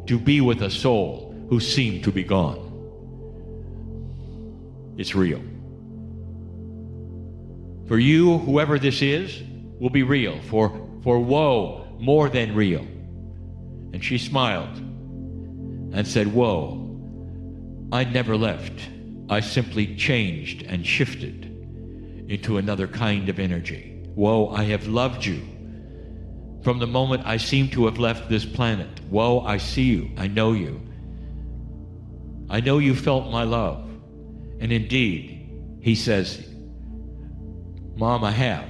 B: to be with a soul who seemed to be gone? It's real. For you, whoever this is, will be real. For Woe, more than real. And she smiled and said, Woe, I never left. I simply changed and shifted into another kind of energy. Woe, I have loved you from the moment I seem to have left this planet. Woe, I see you. I know you. I know you felt my love. And indeed, he says, Mom, I have.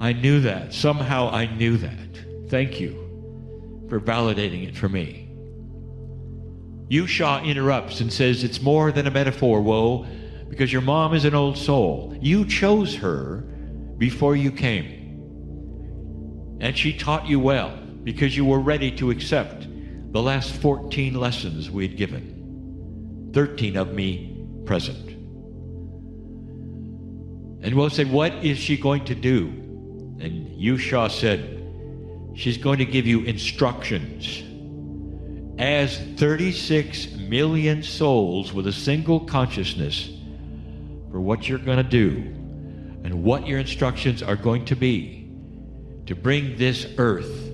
B: I knew that. Somehow I knew that. Thank you for validating it for me. Yusha interrupts and says, it's more than a metaphor, Woe, because your mom is an old soul. You chose her before you came. And she taught you well because you were ready to accept the last 14 lessons we had given. 13 of me present. And Woe said, what is she going to do? And Yusha said, she's going to give you instructions. As 36 million souls with a single consciousness for what you're going to do and what your instructions are going to be to bring this earth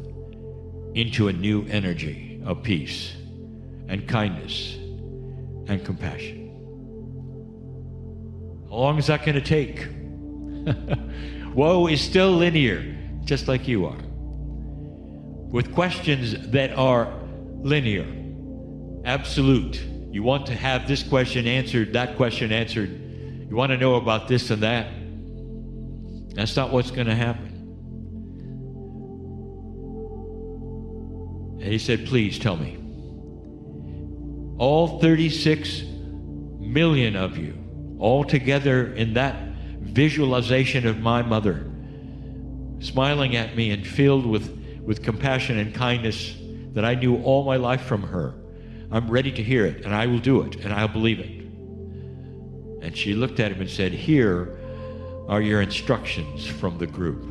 B: into a new energy of peace and kindness and compassion. How long is that going to take? Woe is still linear, just like you are, with questions that are linear, absolute. You want to have this question answered, that question answered. You want to know about this and that. That's not what's going to happen. And he said, please tell me. All 36 million of you, all together in that visualization of my mother, smiling at me and filled with compassion and kindness that I knew all my life from her. I'm ready to hear it, and I will do it, and I'll believe it. And she looked at him and said, here are your instructions from the group.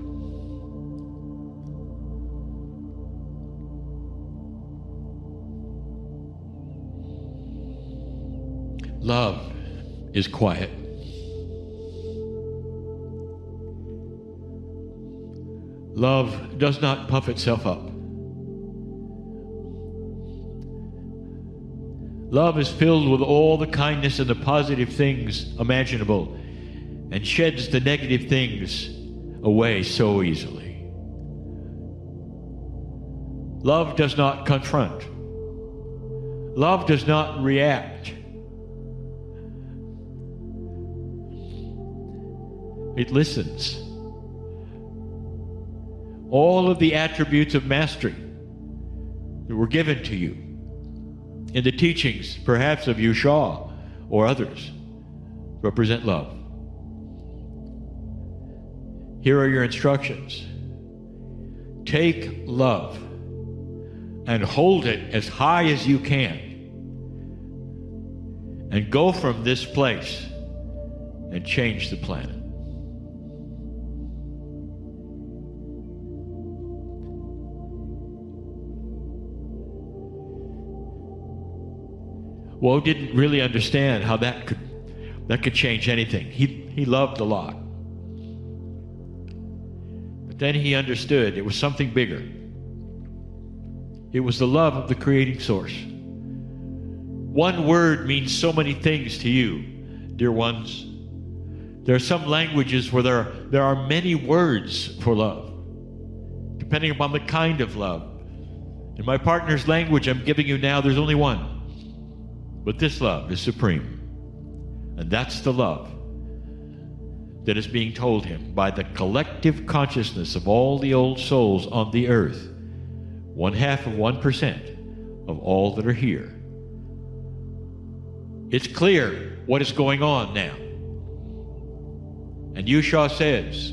B: Love is quiet. Love does not puff itself up. Love is filled with all the kindness and the positive things imaginable and sheds the negative things away so easily. Love does not confront. Love does not react. It listens. All of the attributes of mastery that were given to you in the teachings, perhaps of Yusha or others, represent love. Here are your instructions. Take love and hold it as high as you can, and go from this place and change the planet. Woe didn't really understand how that could change anything. He loved a lot. But then he understood it was something bigger. It was the love of the creating source. One word means so many things to you, dear ones. There are some languages where there are many words for love, depending upon the kind of love. In my partner's language I'm giving you now, there's only one. But this love is supreme. And that's the love that is being told him by the collective consciousness of all the old souls on the earth, 0.5% of all that are here. It's clear what is going on now. And Yusha says,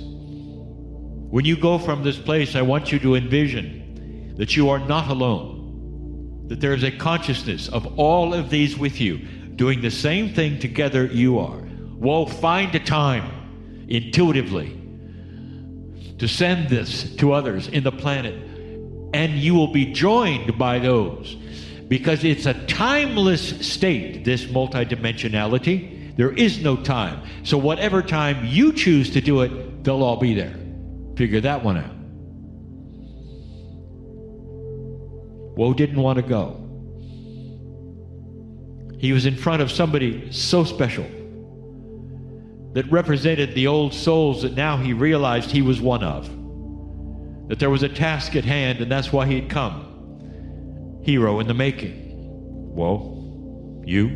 B: when you go from this place, I want you to envision that you are not alone. That there is a consciousness of all of these with you, doing the same thing together you are. Well, find a time, intuitively, to send this to others in the planet, and you will be joined by those, because it's a timeless state, this multidimensionality. There is no time. So whatever time you choose to do it, they'll all be there. Figure that one out. Woe didn't want to go. He was in front of somebody so special that represented the old souls that now he realized he was one of. that there was a task at hand, and that's why he'd come. Hero in the making. Well, you?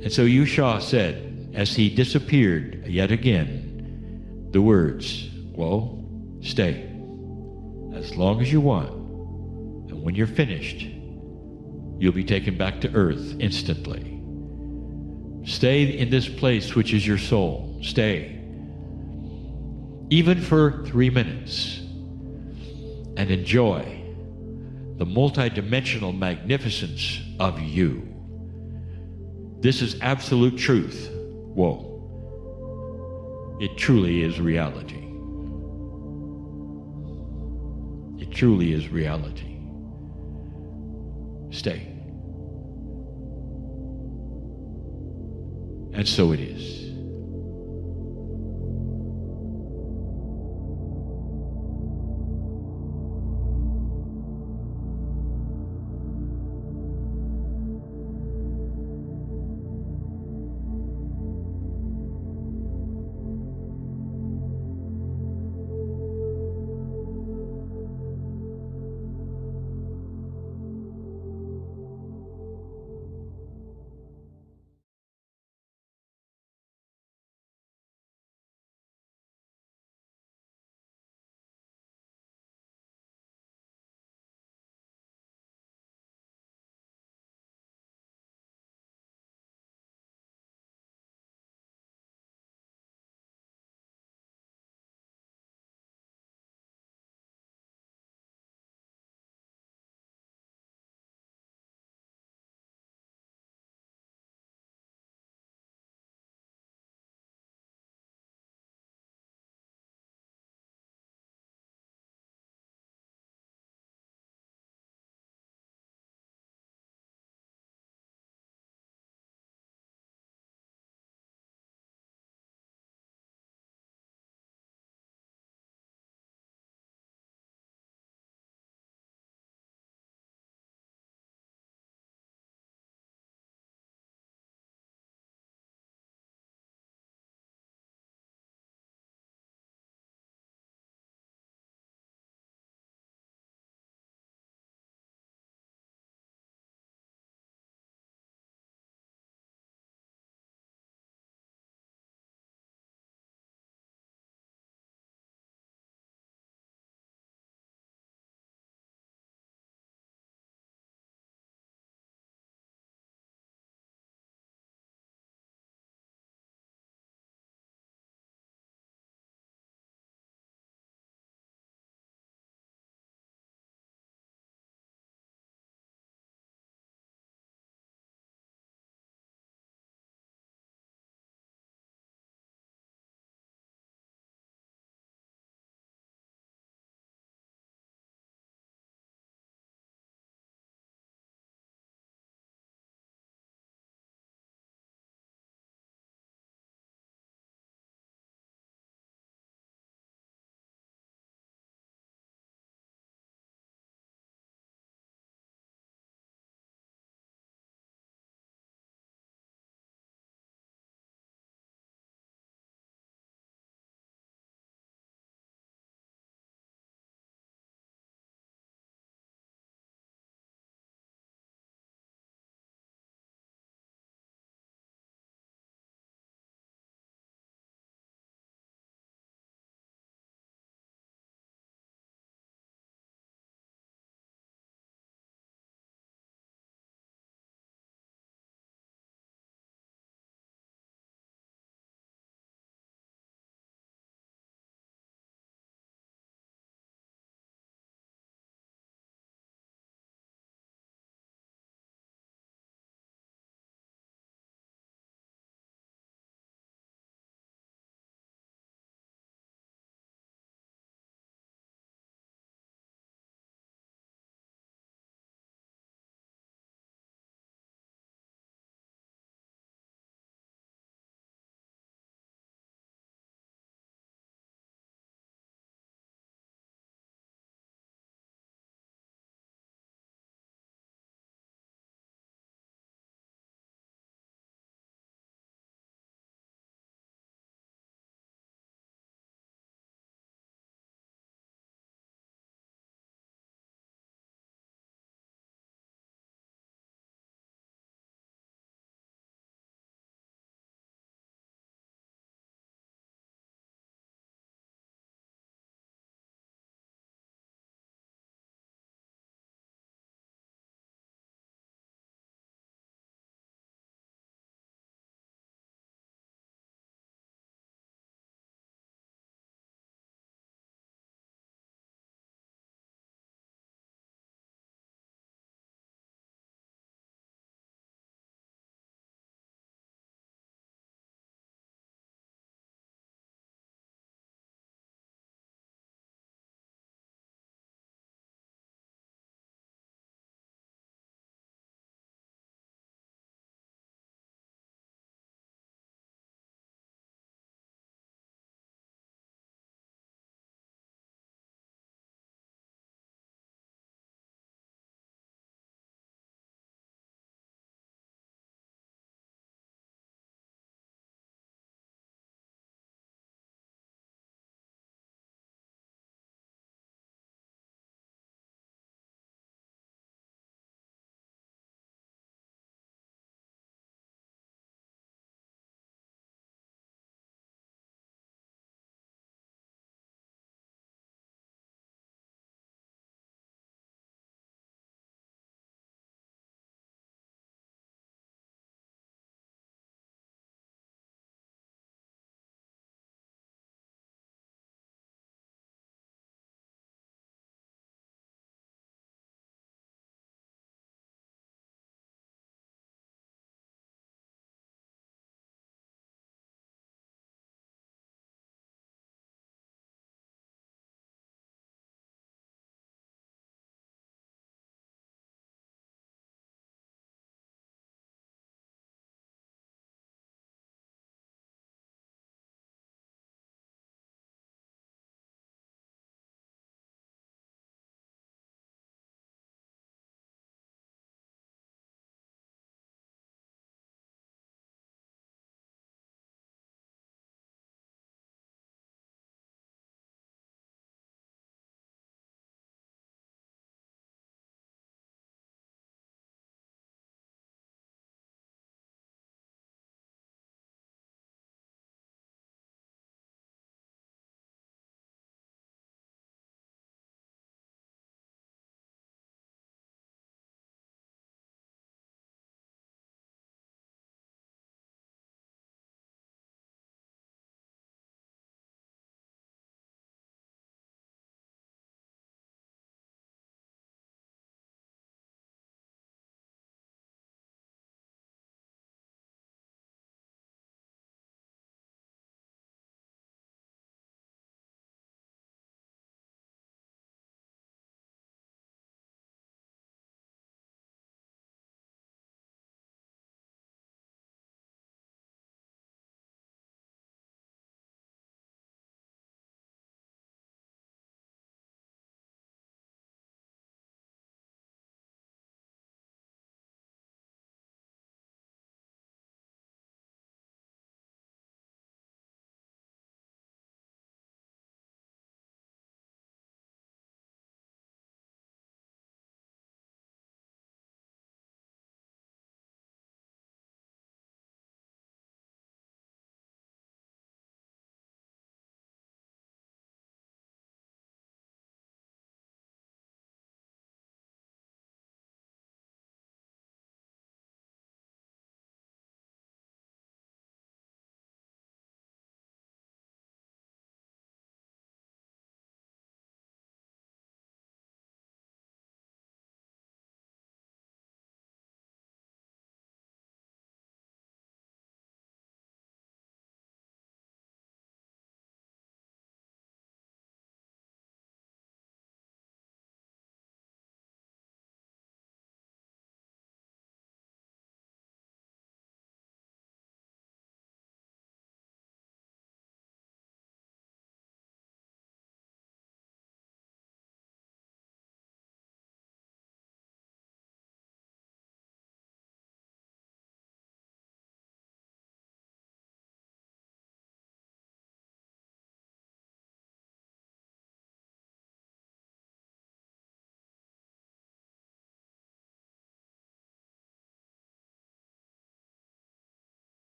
B: And so Yusha said, as he disappeared yet again, the words, well, stay as long as you want, and when you're finished, you'll be taken back to earth instantly. Stay in this place which is your soul. Stay. Even for 3 minutes. And enjoy the multidimensional magnificence of you. This is absolute truth. Whoa. It truly is reality. It truly is reality. Stay. And so it is.